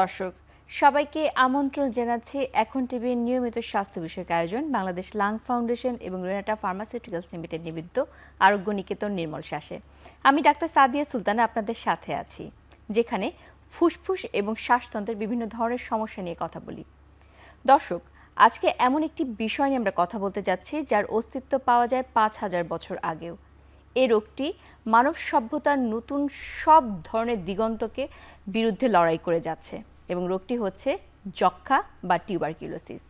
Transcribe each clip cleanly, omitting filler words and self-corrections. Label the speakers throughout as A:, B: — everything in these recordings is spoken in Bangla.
A: দর্শক, সবাইকে আমন্ত্রণ জানাচ্ছি এখন টিভির নিয়মিত স্বাস্থ্য বিষয়ক আয়োজন বাংলাদেশ লাং ফাউন্ডেশন এবং রেনাটা ফার্মাসিউটিক্যালস লিমিটেড নিবেদিত আরোগ্য নিকেতন নির্মল শ্বাসে। আমি ডাক্তার সাদিয়া সুলতানা আপনাদের সাথে আছি, যেখানে ফুসফুস এবং শ্বাসতন্ত্রের বিভিন্ন ধরনের সমস্যা নিয়ে কথা বলি। দর্শক, আজকে এমন একটি বিষয় নিয়ে আমরা কথা বলতে যাচ্ছি যার অস্তিত্ব পাওয়া যায় ৫,০০০ বছর আগেও। এই রোগটি মানব সভ্যতার নতুন সব ধরনের দিগন্তকে বিরুদ্ধে লড়াই করে যাচ্ছে এবং রোগটি হচ্ছে যক্ষ্মা বা টিউবারকিউলোসিস।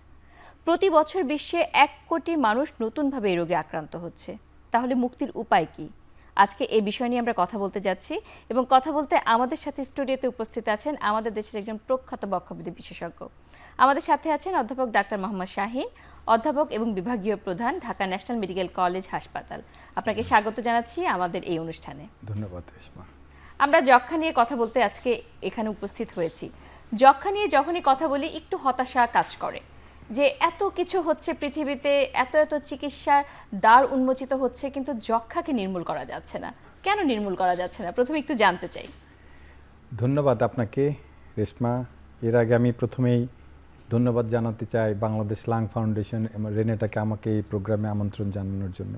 A: প্রতি বছর বিশ্বে ১ কোটি মানুষ নতুনভাবে এই রোগে আক্রান্ত হচ্ছে। তাহলে মুক্তির উপায় কি? আজকে এই বিষয় নিয়ে আমরা কথা বলতে যাচ্ছি এবং কথা বলতে আমাদের সাথে স্টুডিওতে উপস্থিত আছেন আমাদের দেশের একজন প্রখ্যাত বক্ষব্যাধি বিশেষজ্ঞ। আমাদের সাথে আছেন অধ্যাপক ডাক্তার মোহাম্মদ শাহীন, অধ্যাপক এবং বিভাগীয় প্রধান, ঢাকা ন্যাশনাল মেডিকেল কলেজ হাসপাতাল। আপনাকে স্বাগত জানাচ্ছি আমাদের এই অনুষ্ঠানে।
B: ধন্যবাদ রেশমা।
A: আমরা যক্ষ্মা নিয়ে কথা বলতে আজকে এখানে উপস্থিত হয়েছি। যক্ষ্মা নিয়ে যখনই কথা বলি একটু হতাশা কাজ করে যে এত কিছু হচ্ছে পৃথিবীতে, এত চিকিৎসার দ্বার উন্মোচিত হচ্ছে, কিন্তু যক্ষ্মাকে নির্মূল করা যাচ্ছে না। কেন নির্মূল করা যাচ্ছে না, প্রথমে একটু জানতে চাই।
B: ধন্যবাদ আপনাকে রেশমা। এর আগে আমি প্রথমেই ধন্যবাদ জানাতে চাই বাংলাদেশ লাং ফাউন্ডেশন এবং রেনেটাকে আমাকে এই প্রোগ্রামে আমন্ত্রণ জানানোর জন্য।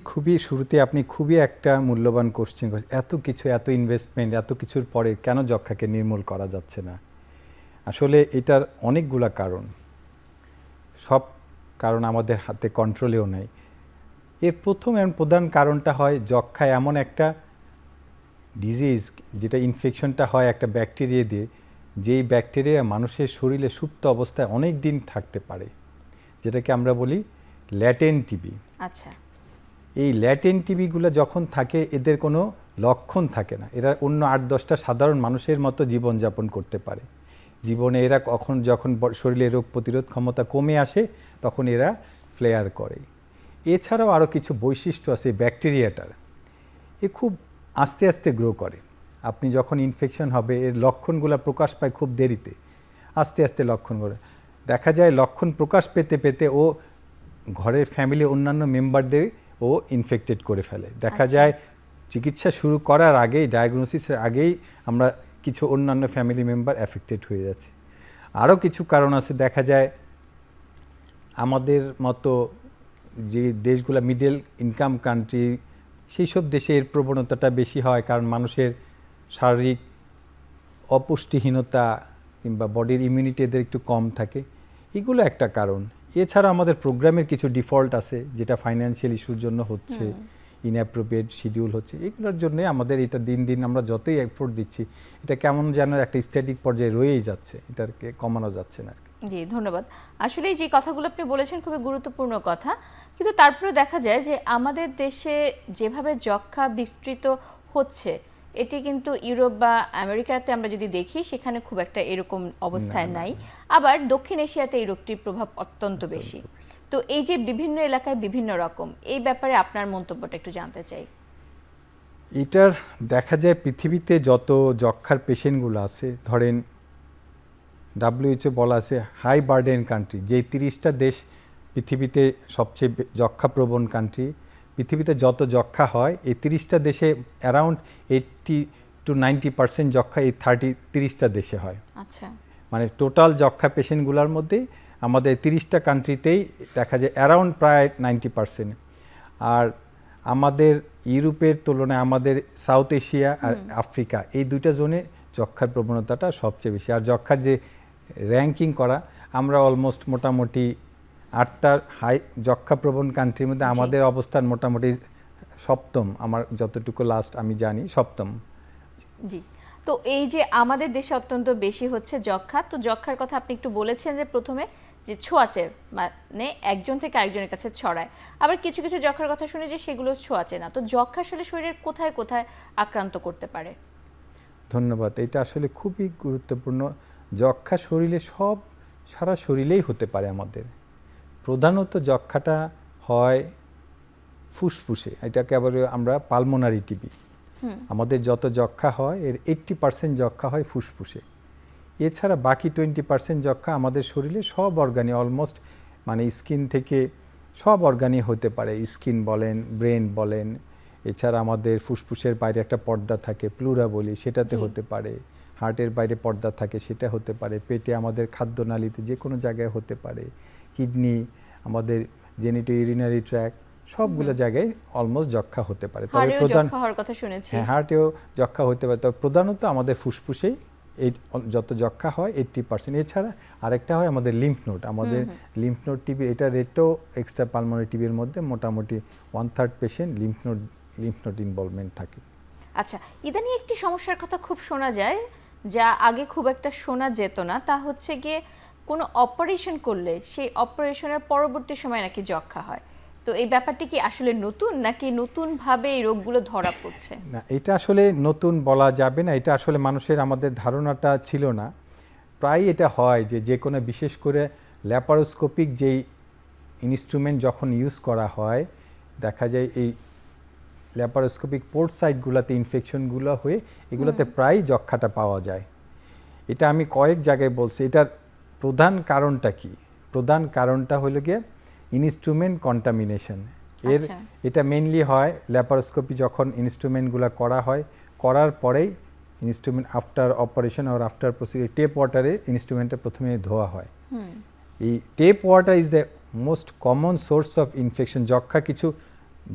B: খুবই শুরুতে আপনি খুবই একটা মূল্যবান কোশ্চেন করছেন। এত কিছু, এত ইনভেস্টমেন্ট, এত কিছুর পরে কেন যক্ষ্মাকে নির্মূল করা যাচ্ছে না? আসলে এটার অনেকগুলা কারণ, সব কারণ আমাদের হাতে কন্ট্রোলেও নাই। এর প্রথম এবং প্রধান কারণটা হয় যক্ষ্মা এমন একটা ডিজিজ যেটা ইনফেকশনটা হয় একটা ব্যাকটেরিয়া দিয়ে, যেই ব্যাকটেরিয়া মানুষের শরীরে সুপ্ত অবস্থায় অনেক দিন থাকতে পারে, যেটাকে আমরা বলি ল্যাটেন্ট টিবি।
A: আচ্ছা,
B: এই ল্যাটেন্ট টিবিগুলো যখন থাকে এদের কোনো লক্ষণ থাকে না। এরা অন্য ৮-১০টা সাধারণ মানুষের মতো জীবনযাপন করতে পারে। জীবনে এরা যখন শরীরে রোগ প্রতিরোধ ক্ষমতা কমে আসে তখন এরা ফ্লেয়ার করে। এছাড়াও আরও কিছু বৈশিষ্ট্য আছে ব্যাকটেরিয়াটার। এ খুব আস্তে আস্তে গ্রো করে। আপনি যখন ইনফেকশন হবে এর লক্ষণগুলো প্রকাশ পায় খুব দেরিতে, আস্তে আস্তে লক্ষণ করে দেখা যায়। লক্ষণ প্রকাশ পেতে পেতে ও ঘরের ফ্যামিলি অন্যান্য মেম্বারদের ও ইনফেক্টেড করে ফেলে। দেখা যায় চিকিৎসা শুরু করার আগেই, ডায়াগনোসিসের আগেই আমরা কিছু অন্যান্য ফ্যামিলি মেম্বার অ্যাফেক্টেড হয়ে যাচ্ছে। আরও কিছু কারণ আছে। দেখা যায় আমাদের মতো যে দেশগুলো মিডল ইনকাম কান্ট্রি, সেই সব দেশে এর প্রবণতাটা বেশি হয়, কারণ মানুষের শারীরিক অপুষ্টিহীনতা কিংবা বডির ইমিউনিটি এদের একটু কম থাকে। এগুলো একটা কারণ। এছাড়া আমাদের প্রোগ্রামের কিছু ডিফল্ট আছে, যেটা ফাইন্যান্সিয়াল ইস্যুর জন্য হচ্ছে, ইনঅ্যাপ্রোপ্রিয়েট শিডিউল হচ্ছে। এগুলোর জন্য আমাদের এটা দিন দিন আমরা যতই এফোর্ট দিচ্ছি এটা কেমন যেন একটা স্ট্যাটিক পর্যায়ে রয়েই যাচ্ছে, এটাকে কমানো যাচ্ছে না।
A: জি ধন্যবাদ। আসলে যে কথাগুলো আপনি বলেছেন খুবই গুরুত্বপূর্ণ কথা, কিন্তু তারপরেও দেখা যায় যে আমাদের দেশে যেভাবে যক্ষ্মা বিস্তৃত হচ্ছে এটি কিন্তু ইউরোপ বা আমেরিকাতে আমরা যদি দেখি সেখানে খুব একটা এরকম অবস্থায় নাই। আবার দক্ষিণ এশিয়াতে এই রোগটির প্রভাব অত্যন্ত বেশি। তো এই যে বিভিন্ন এলাকায় বিভিন্ন রকম, এই ব্যাপারে আপনার মন্তব্যটা একটু জানতে চাই।
B: এটার দেখা যায় পৃথিবীতে যত যক্ষ্মার পেশেন্টগুলো আছে, ধরেন WHO বলা আছে হাই বার্ডেন কান্ট্রি, যে 30টা দেশ পৃথিবীতে সবচেয়ে যক্ষ্মা প্রবণ কান্ট্রি। পৃথিবীতে যত যক্ষ্মা হয় এই 30টা দেশে অ্যারাউন্ড 80-90% যক্ষ্মা এই 30টা দেশে হয়।
A: আচ্ছা,
B: মানে টোটাল যক্ষ্মা পেশেন্টগুলোর মধ্যে আমাদের 30টা কান্ট্রিতেই দেখা যায় অ্যারাউন্ড প্রায় 90%। আর আমাদের ইউরোপের তুলনায় আমাদের সাউথ এশিয়া আর আফ্রিকা, এই দুইটা জোনে যক্ষ্মার প্রবণতাটা সবচেয়ে বেশি। আর যক্ষ্মার যে র্যাঙ্কিং করা, আমরা অলমোস্ট মোটামুটি 8টা হাই যক্ষ্মা প্রবণ কান্ট্রির মধ্যে আমাদের অবস্থান মোটামুটি সপ্তম, আমার যতটুকু লাস্ট আমি জানি সপ্তম।
A: জি। তো এই যে আমাদের দেশে অত্যন্ত বেশি হচ্ছে যক্ষ্মা, তো যক্ষ্মার কথা আপনি একটু বলেছেন যে প্রথমে যে ছোঁয়াচে, মানে একজন থেকে আরেকজনের কাছে ছড়ায়। আবার কিছু কিছু যক্ষ্মার কথা শুনে যে সেগুলো ছোঁয়াচে না। তো যক্ষ্মা আসলে শরীরের কোথায় কোথায় আক্রান্ত করতে পারে?
B: ধন্যবাদ। এটা আসলে খুবই গুরুত্বপূর্ণ। যক্ষ্মা শরীরে সারা শরীরেই হতে পারে আমাদের। প্রধানত যক্ষ্মাটা হয় ফুসফুসে, এটাকে আবার আমরা পালমোনারি টিবি। আমাদের যত যক্ষ্মা হয় এর 80% যক্ষ্মা হয় ফুসফুসে। এছাড়া বাকি 20% যক্ষ্মা আমাদের শরীরে সব অর্গানে, অলমোস্ট মানে স্কিন থেকে সব অর্গানে হতে পারে। স্কিন বলেন, ব্রেন বলেন, এছাড়া আমাদের ফুসফুসের বাইরে একটা পর্দা থাকে প্লুরা বলি, সেটাতে হতে পারে। হার্টের বাইরে পর্দা থাকে সেটা হতে পারে, পেটে আমাদের খাদ্যনালীতে যে কোনো জায়গায় হতে পারে, কিডনি, আমাদের জেনিটো ইউরিনারি ট্র্যাক, সবগুলো জায়গায় অলমোস্ট যক্ষা হতে পারে। তবে
A: হাড়েও
B: প্রধান
A: যক্ষা হওয়ার কথা শুনেছি।
B: হ্যাঁ, হার্টেও যক্ষা হতে পারে, তবে প্রধানত আমাদের ফুসফুসেই এই যত যক্ষা হয় 80%। এছাড়া আরেকটা হয় আমাদের লিম্ফ নোড, আমাদের লিম্ফ নোড টিবি, এটা রেটো এক্সট্রা পালমোনারি টিবির মধ্যে মোটামুটি 1/3 পেশেন্ট লিম্ফ নোড ইনভলভমেন্ট থাকে।
A: আচ্ছা, ইদানিং একটি সমস্যার কথা খুব শোনা যায়, যা আগে খুব একটা শোনা যেত না, তা হচ্ছে গিয়ে কোনো অপারেশন করলে সেই অপারেশনের পরবর্তী সময় নাকি যক্ষা হয়। তো এই ব্যাপারটি কি আসলে নতুন, নাকি নতুনভাবে এই রোগগুলো ধরা পড়ছে?
B: না, এটা আসলে নতুন বলা যাবে না, এটা আসলে মানুষের আমাদের ধারণাটা ছিল না। প্রায় এটা হয় যে কোনো বিশেষ করে ল্যাপারোস্কোপিক যেই ইনস্ট্রুমেন্ট যখন ইউজ করা হয়, দেখা যায় এই ল্যাপারোস্কোপিক পোর্ট সাইটগুলোতে ইনফেকশনগুলো হয়ে এগুলোতে প্রায় যক্ষাটা পাওয়া যায়। এটা আমি কয়েক জায়গায় বলছি। এটার প্রধান কারণটা কি? প্রধান কারণটা হলো গিয়ে ইনস্ট্রুমেন্ট কন্টামিনেশন। এটা মেইনলি হয় ল্যাপারোস্কোপি যখন ইনস্ট্রুমেন্টগুলো করা হয়, করার পরেই ইনস্ট্রুমেন্ট আফটার অপারেশন আর আফটার প্রসিডিউর টেপ ওয়াটারে ইনস্ট্রুমেন্টটা প্রথমে ধোয়া হয়। এই tap water is the most common source of infection.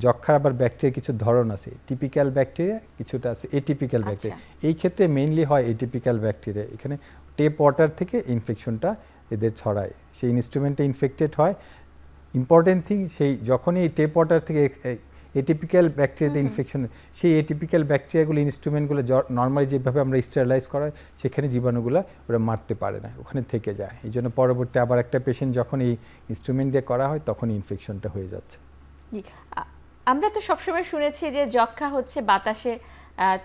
B: যক্ষার আবার ব্যাকটেরিয়া কিছু ধরন আছে, টিপিক্যাল ব্যাকটেরিয়া, কিছুটা আছে এটিপিক্যাল ব্যাকটেরিয়া। এই ক্ষেত্রে মেইনলি হয় এটিপিক্যাল ব্যাকটেরিয়া। এখানে টেপ ওয়াটার থেকে ইনফেকশনটা এদের ছড়ায়, সেই ইনস্ট্রুমেন্টটা ইনফেক্টেড হয়। ইম্পর্টেন্ট থিং, সেই যখনই এই টেপ ওয়াটার থেকে এটিপিক্যাল ব্যাকটেরিয়াতে ইনফেকশন, সেই এটিপিক্যাল ব্যাকটেরিয়াগুলো ইনস্ট্রুমেন্টগুলো নর্মালি যেভাবে আমরা স্টেরিলাইজ করা হয় সেখানে জীবাণুগুলো ওরা মারতে পারে না, ওখানে থেকে যায়। এই জন্য পরবর্তী আবার একটা পেশেন্ট যখন এই ইনস্ট্রুমেন্ট দিয়ে করা হয় তখন ইনফেকশনটা হয়ে যাচ্ছে।
A: আমরা তো সবসময় শুনেছি যে যক্ষা হচ্ছে বাতাসে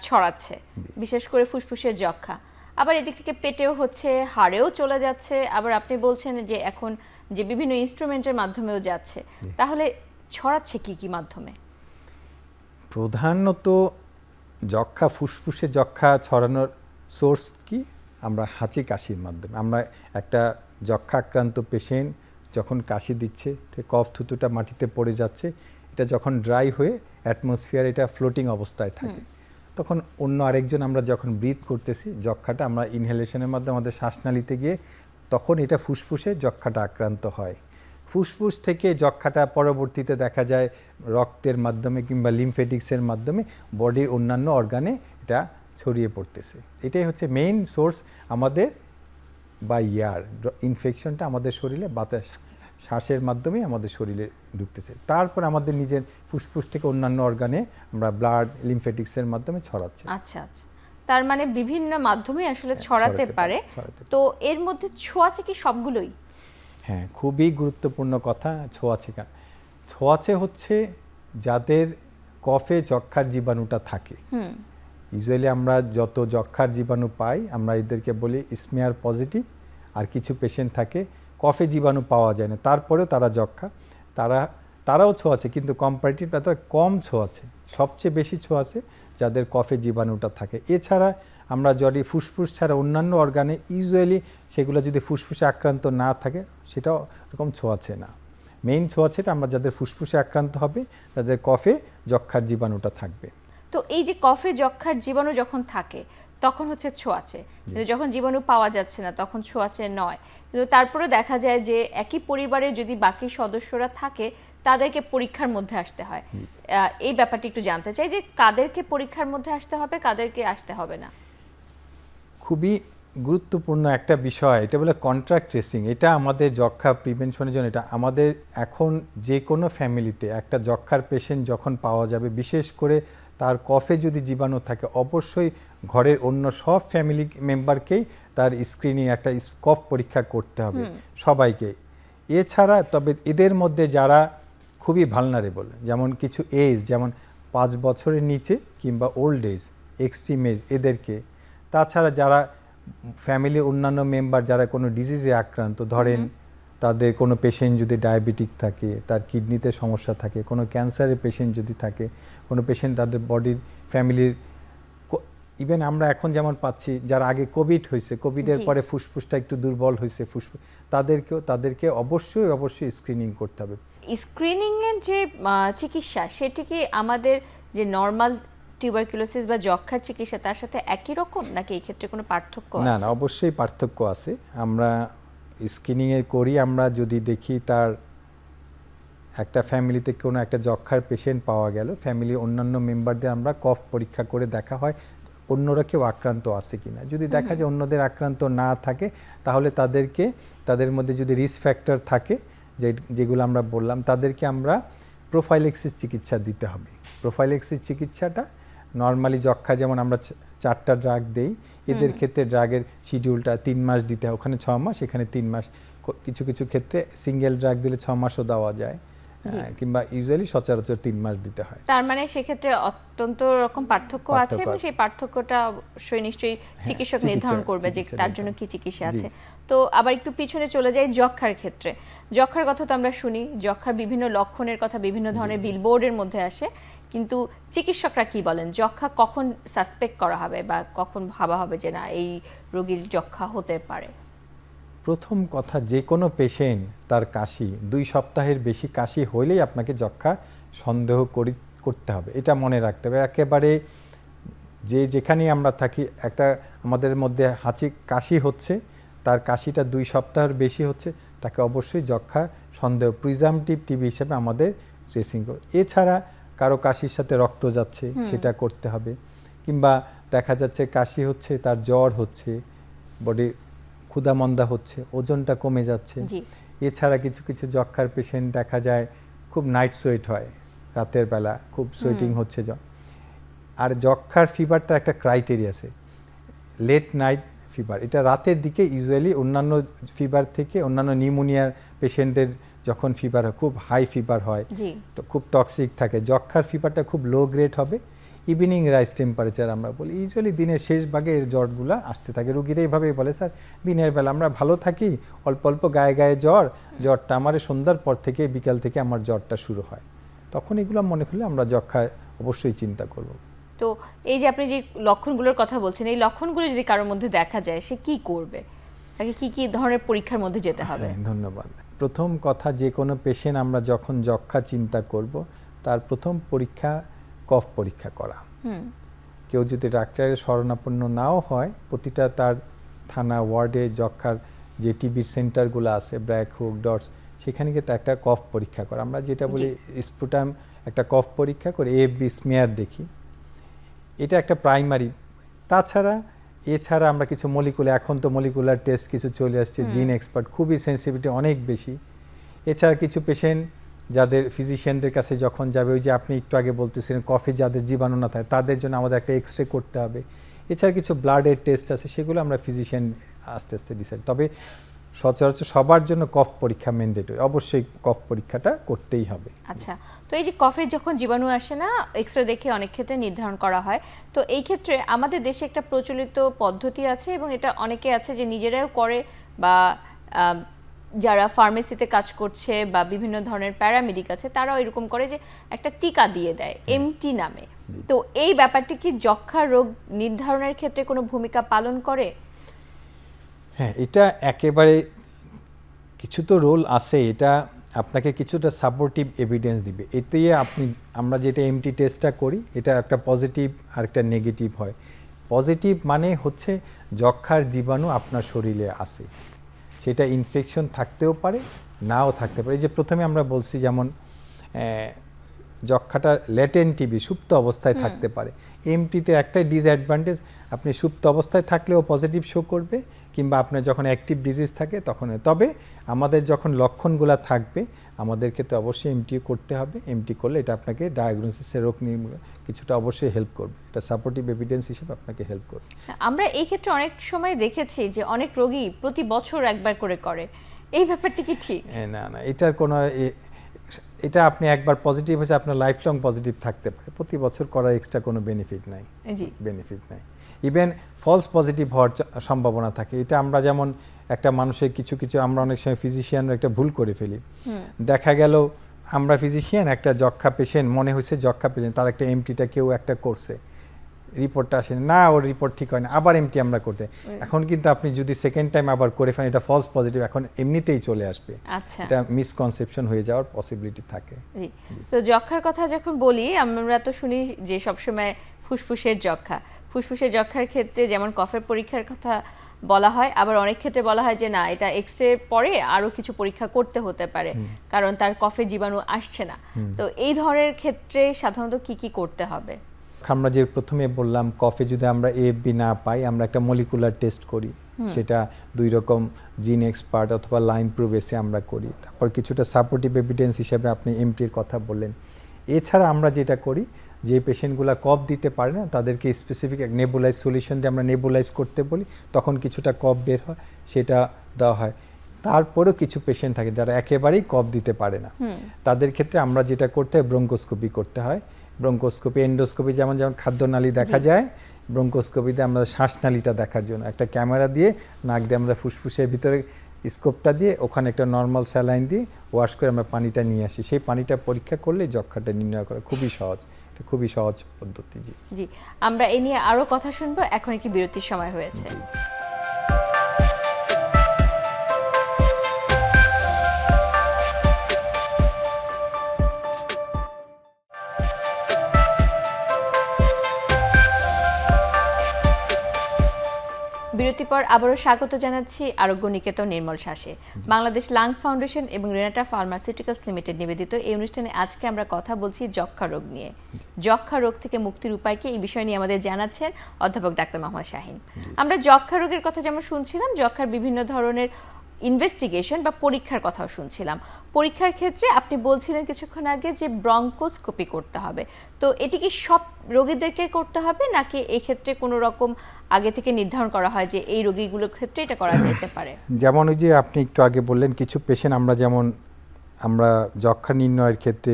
A: ছড়াচ্ছে, বিশেষ করে ফুসফুসের যক্ষা। আবার এদিক থেকে পেটেও হচ্ছে, হাড়েও চলে যাচ্ছে, আবার আপনি বলছেন যে এখন যে বিভিন্ন ইনস্ট্রুমেন্টের মাধ্যমেও যাচ্ছে। তাহলে ছড়াচ্ছে কি মাধ্যমে?
B: প্রধানত যক্ষা, ফুসফুসে যক্ষা ছড়ানোর সোর্স কি? আমরা হাঁচি কাশির মাধ্যমে। আমরা একটা যক্ষা আক্রান্ত পেশেন্ট যখন কাশি দিচ্ছে, কফ থুতুটা মাটিতে পড়ে যাচ্ছে, এটা যখন ড্রাই হয়ে অ্যাটমসফিয়ার এটা ফ্লোটিং অবস্থায় থাকে, তখন অন্য আরেকজন আমরা যখন ব্রিথ করতেছি, যক্ষাটা আমরা ইনহেলেশনের মাধ্যমে আমাদের শ্বাসনালীতে গিয়ে তখন এটা ফুসফুসে যক্ষাটা আক্রান্ত হয়। ফুসফুস থেকে যক্ষাটা পরবর্তীতে দেখা যায় রক্তের মাধ্যমে কিংবা লিমফেটিক্সের মাধ্যমে বডির অন্যান্য অর্গানে এটা ছড়িয়ে পড়তেছে। এটাই হচ্ছে মেইন সোর্স আমাদের বা ইয়ার ইনফেকশনটা আমাদের শরীরে বাতাস, শ্বাসের মাধ্যমে আমাদের শরীরে ঢুকতেছে। তারপর আমাদের নিজের ফুসফুস থেকে অন্যান্য অর্গানে আমরা ব্লাড, লিমফেটিক্সের মাধ্যমে ছড়াচ্ছে।
A: আচ্ছা আচ্ছা, তার মানে বিভিন্ন মাধ্যমে আসলে ছড়াতে পারে। তো এর মধ্যে ছোঁয়াচে কি সবগুলোই?
B: হ্যাঁ, খুবই গুরুত্বপূর্ণ কথা। ছোঁয়াচে হচ্ছে যাদের কফে যক্ষার জীবাণুটা থাকে। ইউজুয়ালি আমরা যত যক্ষার জীবাণু পাই আমরা এদেরকে বলি স্মিয়ার পজিটিভ। আর কিছু পেশেন্ট থাকে কফে জীবাণু পাওয়া যায় না, তারপরেও তারা যক্ষা, তারাও ছোঁয়াচে, কিন্তু কম্পারেটিভ তারা কম ছোঁয়াচে। সবচেয়ে বেশি ছোঁয়াচে যাদের কফে জীবাণুটা থাকে। এছাড়া আমরা যদি ফুসফুস ছাড়া অন্যান্য অর্গানে ইউজুয়ালি সেগুলো যদি ফুসফুসে আক্রান্ত না থাকে সেটাও এরকম ছোঁয়াচে না। মেইন ছোঁয়াচেটা আমরা যাদের ফুসফুসে আক্রান্ত হবে তাদের কফে যক্ষার জীবাণুটা থাকবে।
A: তো এই যে কফে যক্ষার জীবাণু যখন থাকে তখন হচ্ছে ছোঁয়াচে, কিন্তু যখন জীবাণু পাওয়া যাচ্ছে না তখন ছোঁয়াচে নয়। কিন্তু তারপরে দেখা যায় যে একই পরিবারের যদি বাকি সদস্যরা থাকে তাদেরকে পরীক্ষার মধ্যে আসতে হয়। এই ব্যাপারটি একটু জানতে চাই যে কাদেরকে পরীক্ষার মধ্যে আসতে হবে, কাদেরকে আসতে হবে না।
B: খুবই গুরুত্বপূর্ণ একটা বিষয়, এটা বলে কন্ট্রাক্ট ট্রেসিং। এটা আমাদের যক্ষা প্রিভেনশনের জন্য, এটা আমাদের এখন যে কোনো ফ্যামিলিতে একটা যক্ষার পেশেন্ট যখন পাওয়া যাবে, বিশেষ করে তার কফে যদি জীবাণু থাকে, অবশ্যই ঘরের অন্য সব ফ্যামিলি মেম্বারকেই তার স্ক্রিনিং, একটা কফ পরীক্ষা করতে হবে সবাইকে। এছাড়া তবে এদের মধ্যে যারা খুবই ভালনারেবল, যেমন কিছু এজ, যেমন 5 বছরের নিচে কিংবা ওল্ড এজ, এক্সট্রিম এজ, এদেরকে। তাছাড়া যারা ফ্যামিলির অন্যান্য মেম্বার যারা কোনো ডিজিজে আক্রান্ত, ধরেন তাদের কোনো পেশেন্ট যদি ডায়াবেটিক থাকে, তার কিডনিতে সমস্যা থাকে, কোনো ক্যান্সারের পেশেন্ট যদি থাকে, কোনো পেশেন্ট তাদের বডির ফ্যামিলির, ইভেন আমরা এখন যেমন পাচ্ছি যারা আগে কোভিড হয়েছে, কোভিডের পরে ফুসফুসটা একটু দুর্বল হয়েছে, ফুসফুস, তাদেরকে অবশ্যই স্ক্রিনিং করতে হবে।
A: স্ক্রিনিংয়ের যে চিকিৎসা সেটি কি আমাদের যে নর্মাল টিউবারকুলোসিস বা যক্ষ্মার চিকিৎসা তার সাথে একই রকম, নাকি এই ক্ষেত্রে কোনো পার্থক্য
B: না
A: আছে?
B: না, অবশ্যই পার্থক্য আছে। আমরা স্ক্রিনিংয়ে করি, আমরা যদি দেখি তার একটা ফ্যামিলিতে কোনো একটা যক্ষ্মার পেশেন্ট পাওয়া গেল, ফ্যামিলির অন্যান্য মেম্বারদের আমরা কফ পরীক্ষা করে দেখা হয় অন্যরা কেউ আক্রান্ত আছে কিনা। যদি দেখা যায় অন্যদের আক্রান্ত না থাকে, তাহলে তাদের মধ্যে যদি রিস্ক ফ্যাক্টর থাকে যেগুলো আমরা বললাম, তাদেরকে আমরা প্রোফাইলেক্সিস চিকিৎসা দিতে হবে। প্রোফাইলেক্সিস চিকিৎসাটা নর্মালি যক্ষ্মা যেমন আমরা 4টা ড্রাগ দেই, এদের ক্ষেত্রে ড্রাগের শিডিউলটা 3 মাস দিতে হয়, ওখানে 6 মাস, এখানে 3 মাস। কিছু কিছু ক্ষেত্রে সিঙ্গেল ড্রাগ দিলে 6 মাসও দেওয়া যায়, কিংবা ইউজুয়ালি সচরাচর 3 মাস দিতে হয়।
A: তার মানে সেক্ষেত্রে অত্যন্ত রকম পার্থক্য আছে, এবং সেই পার্থক্যটা অবশ্যই নিশ্চয়ই চিকিৎসক নির্ধারণ করবে যে তার জন্য কি চিকিৎসা আছে। তো আবার একটু পিছনে চলে যাই যক্ষ্মার ক্ষেত্রে। যক্ষ্মার কথা তো আমরা শুনি, যক্ষ্মার বিভিন্ন লক্ষণের কথা বিভিন্ন ধরনের বিলবোর্ডের মধ্যে আসে, কিন্তু চিকিৎসকরা কি বলেন যক্ষ্মা কখন সাসপেক্ট করা হবে বা কখন ভাবা হবে যে না এই রোগীর যক্ষ্মা হতে পারে?
B: প্রথম কথা, যে কোনো পেশেন্ট তার কাশি 2 সপ্তাহের বেশি কাশি হইলেই আপনাকে যক্ষ্মা সন্দেহ করতে হবে, এটা মনে রাখতে হবে। একেবারে যেখানেই আমরা থাকি, একটা আমাদের মধ্যে কাশি হচ্ছে, তার কাশিটা 2 সপ্তাহের বেশি হচ্ছে, তাকে অবশ্যই যক্ষ্মা সন্দেহ প্রিজামটিভ টিবি হিসেবে আমাদের ট্রেসিং করবে। এছাড়া কারো কাশির সাথে রক্ত যাচ্ছে, সেটা করতে হবে। কিংবা দেখা যাচ্ছে কাশি হচ্ছে, তার জ্বর হচ্ছে, বডি ক্ষুধামন্দা হচ্ছে, ওজনটা কমে যাচ্ছে। এছাড়া কিছু কিছু যক্ষ্মার পেশেন্ট দেখা যায় খুব নাইট সোয়েট হয়, রাতের বেলা খুব সোয়েটিং হচ্ছে। আর যক্ষ্মার ফিভারটা একটা ক্রাইটেরিয়া আছে, লেট নাইট ফিভার। এটা রাতের দিকে ইউজুয়ালি অন্যান্য ফিভার থেকে, অন্যান্য নিউমোনিয়ার পেশেন্টদের যখন ফিভার হয়, খুব হাই ফিভার হয়, তো খুব টক্সিক থাকে। যক্ষ্মার ফিভারটা খুব লো গ্রেড হবে, ইভিনিং রাইজ টেম্পারেচার আমরা বলি। ইউজুয়ালি দিনের শেষ ভাগে এর জ্বরগুলো আসতে থাকে। রুগীরা এইভাবেই বলে, স্যার দিনের বেলা আমরা ভালো থাকি, অল্প অল্প গায়ে গায়ে জ্বরটা আমার সন্ধ্যার পর থেকে বিকাল থেকে আমার জ্বরটা শুরু হয়। তখন এগুলো মনে করলে আমরা যক্ষ্মা অবশ্যই চিন্তা করব।
A: তো এই যে আপনি যে লক্ষণগুলোর কথা বলছেন, এই লক্ষণগুলো যদি কারোর মধ্যে দেখা যায়, সে কি করবে? তাকে কি কি ধরনের পরীক্ষার মধ্যে যেতে হবে?
B: ধন্যবাদ। প্রথম কথা, যে কোনো পেশেন্ট আমরা যখন যক্ষ্মা চিন্তা করব, তার প্রথম পরীক্ষা কফ পরীক্ষা করা। কেউ যদি ডাক্তারের শরণাপন্ন নাও হয়, প্রতিটা তার থানা ওয়ার্ডে যক্ষ্মার যে টিবির সেন্টারগুলো আছে, ব্র্যাক, হুক, ডটস, সেখানে গিয়ে একটা কফ পরীক্ষা করা। আমরা যেটা বলি স্পুটাম, একটা কফ পরীক্ষা করে এএফবি স্মিয়ার দেখি, এটা একটা প্রাইমারি। এছাড়া আমরা কিছু এখন তো মলিকুলার টেস্ট কিছু চলে আসছে, জিন এক্সপার্ট, খুবই সেন্সিটিভিটি অনেক বেশি। এছাড়া কিছু পেশেন্ট যাদের ফিজিশিয়ানদের কাছে যখন যাবে, ওই যে আপনি একটু আগে বলতেছিলেন কফে যাদের জীবাণু না থাকে, তাদের জন্য আমাদের একটা এক্সরে করতে হবে। এছাড়া কিছু ব্লাডের টেস্ট আছে, সেগুলো আমরা ফিজিশিয়ান আস্তে আস্তে ডিসাইড। তবে সচরাচর সবার জন্য কফ পরীক্ষা ম্যান্ডেটরি, অবশ্যই কফ পরীক্ষাটা করতেই হবে।
A: আচ্ছা, তো এই যে কফে যখন জীবাণু আসে না, এক্সরে দেখে অনেক ক্ষেত্রে নির্ধারণ করা হয়। তো এই ক্ষেত্রে আমাদের দেশে একটা প্রচলিত পদ্ধতি আছে, এবং এটা অনেকে আছে যে নিজেরাও করে, বা যারা ফার্মেসিতে কাজ করছে বা বিভিন্ন ধরনের প্যারামেডিক আছে, তারাও এরকম করে যে একটা টিকা দিয়ে দেয় এমটি নামে। তো এই ব্যাপারটি কি যক্ষ্মা রোগ নির্ধারণের ক্ষেত্রে কোনো ভূমিকা পালন করে?
B: হ্যাঁ, এটা একেবারে কিছু তো রোল আছে। এটা আপনাকে কিছুটা সাপোর্টিভ এভিডেন্স দিবে। এতে আমরা যেটা এমটি টেস্টটা করি, এটা একটা পজিটিভ আর একটা নেগেটিভ হয়। পজিটিভ মানে হচ্ছে যক্ষ্মার জীবাণু আপনার শরীরে আছে, সেটা ইনফেকশন থাকতেও পারে, নাও থাকতে পারে। এই যে প্রথমে আমরা বলছি, যেমন যক্ষ্মাটা ল্যাটেন্ট টিবি, সুপ্ত অবস্থায় থাকতে পারে। এমটিতে একটাই ডিসঅ্যাডভান্টেজ, আপনি সুপ্ত অবস্থায় থাকলেও পজিটিভ শো করবে, কিংবা আপনার যখন অ্যাক্টিভ ডিজিজ থাকে তখন। তবে আমাদের যখন লক্ষণগুলো থাকবে, আমাদের ক্ষেত্রে অবশ্যই এমটি করতে হবে। এমটি করলে এটা আপনাকে ডায়াগনোসিসের রোগ নির্মূলে কিছুটা অবশ্যই হেল্প করবে, এটা সাপোর্টিভ এভিডেন্স হিসেবে আপনাকে হেল্প করবে।
A: আমরা এই ক্ষেত্রে অনেক সময় দেখেছি যে অনেক রোগী প্রতি বছর একবার করে, এই ব্যাপারটি কি ঠিক?
B: না, এটার কোনো এটা আপনি একবার পজিটিভ হয়েছে, আপনার লাইফ লং পজিটিভ থাকতে পারে। প্রতি বছর করার এক্সট্রা কোনো বেনিফিট নাই। ইভেন ফলস পজিটিভ হওয়ার সম্ভাবনা থাকে। এটা আমরা যেমন একটা মানুষের কিছু আমরা অনেক সময় ফিজিশিয়ানরা একটা ভুল করে ফেলি। দেখা গেল আমরা ফিজিশিয়ান, একটা যক্ষ্মা পেশেন্ট মনে হয়েছে যক্ষ্মা পেশেন্ট, তার একটা এমটিটা কেউ একটা করছে, রিপোর্টটা আসে না, ওর রিপোর্ট ঠিক হয় না, আবার এমটি আমরা করতে। এখন কিন্তু আপনি যদি সেকেন্ড টাইম আবার করে ফেলেন, এটা ফলস পজিটিভ, এখন এমনিতেই চলে আসবে। এটা মিসকনসেপশন হয়ে যাওয়ার পসিবিলিটি থাকে।
A: তো যক্ষ্মার কথা যখন বলি, আমরা তো শুনি যে সবসময় ফুসফুসের যক্ষা। ফুসফুসের যক্ষার ক্ষেত্রে যেমন কফের পরীক্ষার কথা বলা হয়, আবার অনেক ক্ষেত্রে বলা হয় যে না, এটা এক্স-রে পরে আরো কিছু পরীক্ষা করতে হতে পারে, কারণ তার কফে জীবাণু আসছে না। তো এই ধরনের ক্ষেত্রে সাধারণত কি কি করতে হবে?
B: আমরা যে প্রথমে বললাম, কফে যদি আমরা এএফবি না পাই, আমরা একটা মলিকুলার টেস্ট করি, সেটা 2 রকম জিন এক্সপার্ট অথবা লাইন প্রুভেসে আমরা করি। তারপর কিছুটা সাপোর্টিভ এভিডেন্স হিসেবে আপনি এমটির কথা বললেন। এছাড়া আমরা যেটা করি, যে পেশেন্টগুলো কফ দিতে পারে না তাদেরকে স্পেসিফিক এক নেবুলাইজ সলিউশন দিয়ে আমরা নেবুলাইজ করতে বলি, তখন কিছুটা কফ বের হয়, সেটা দেওয়া হয়। তারপরেও কিছু পেশেন্ট থাকে যারা একেবারেই কফ দিতে পারে না, তাদের ক্ষেত্রে আমরা যেটা করতে হয়, ব্রঙ্কোস্কোপি করতে হয়। ব্রঙ্কোস্কোপি, এন্ডোস্কোপি যেমন যেমন খাদ্যনালী দেখা যায়, ব্রঙ্কোস্কোপিতে আমরা শ্বাসনালীটা দেখার জন্য একটা ক্যামেরা দিয়ে নাক দিয়ে আমরা ফুসফুসের ভিতরে স্কোপটা দিয়ে ওখানে একটা নর্মাল স্যালাইন দিয়ে ওয়াশ করে আমরা পানিটা নিয়ে আসি। সেই পানিটা পরীক্ষা করলে যক্ষাটা নির্ণয় করা খুবই সহজ, এটা খুবই সহজ পদ্ধতি। জি
A: জি, আমরা এ নিয়ে আরো কথা শুনবো, এখন একটি বিরতির সময় হয়েছে।
B: জি।
A: বিরতির পর আবারও স্বাগত জানাচ্ছি আরোগ্য নিকেতন নির্মল শ্বাসে। বাংলাদেশ লাং ফাউন্ডেশন এবং রেনাটা ফার্মাসিউটিক্যালস লিমিটেড নিবেদিত এই অনুষ্ঠানে আজকে আমরা কথা বলছি যক্ষা রোগ নিয়ে। যক্ষা রোগ থেকে মুক্তির উপায় কি, এই বিষয় নিয়ে আমাদের জানাচ্ছেন অধ্যাপক ডাক্তার মোহাম্মদ শাহীন। আমরা যক্ষা রোগের কথা যেমন শুনছিলাম, যক্ষার বিভিন্ন ধরনের ইনভেস্টিগেশন বা পরীক্ষার কথাও শুনছিলাম। পরীক্ষার ক্ষেত্রে আপনি বলছিলেন কিছুক্ষণ আগে যে ব্রঙ্কোস্কোপি করতে হবে, তো এটি কি সব রোগীদেরকে করতে হবে, নাকি এই ক্ষেত্রে কোনো রকম আগে থেকে নির্ধারণ করা হয় যে এই রোগীগুলোর ক্ষেত্রে এটা করা যেতে পারে?
B: যেমন ওই যে আপনি একটু আগে বললেন, কিছু পেশেন্ট আমরা যক্ষা নির্ণয়ের ক্ষেত্রে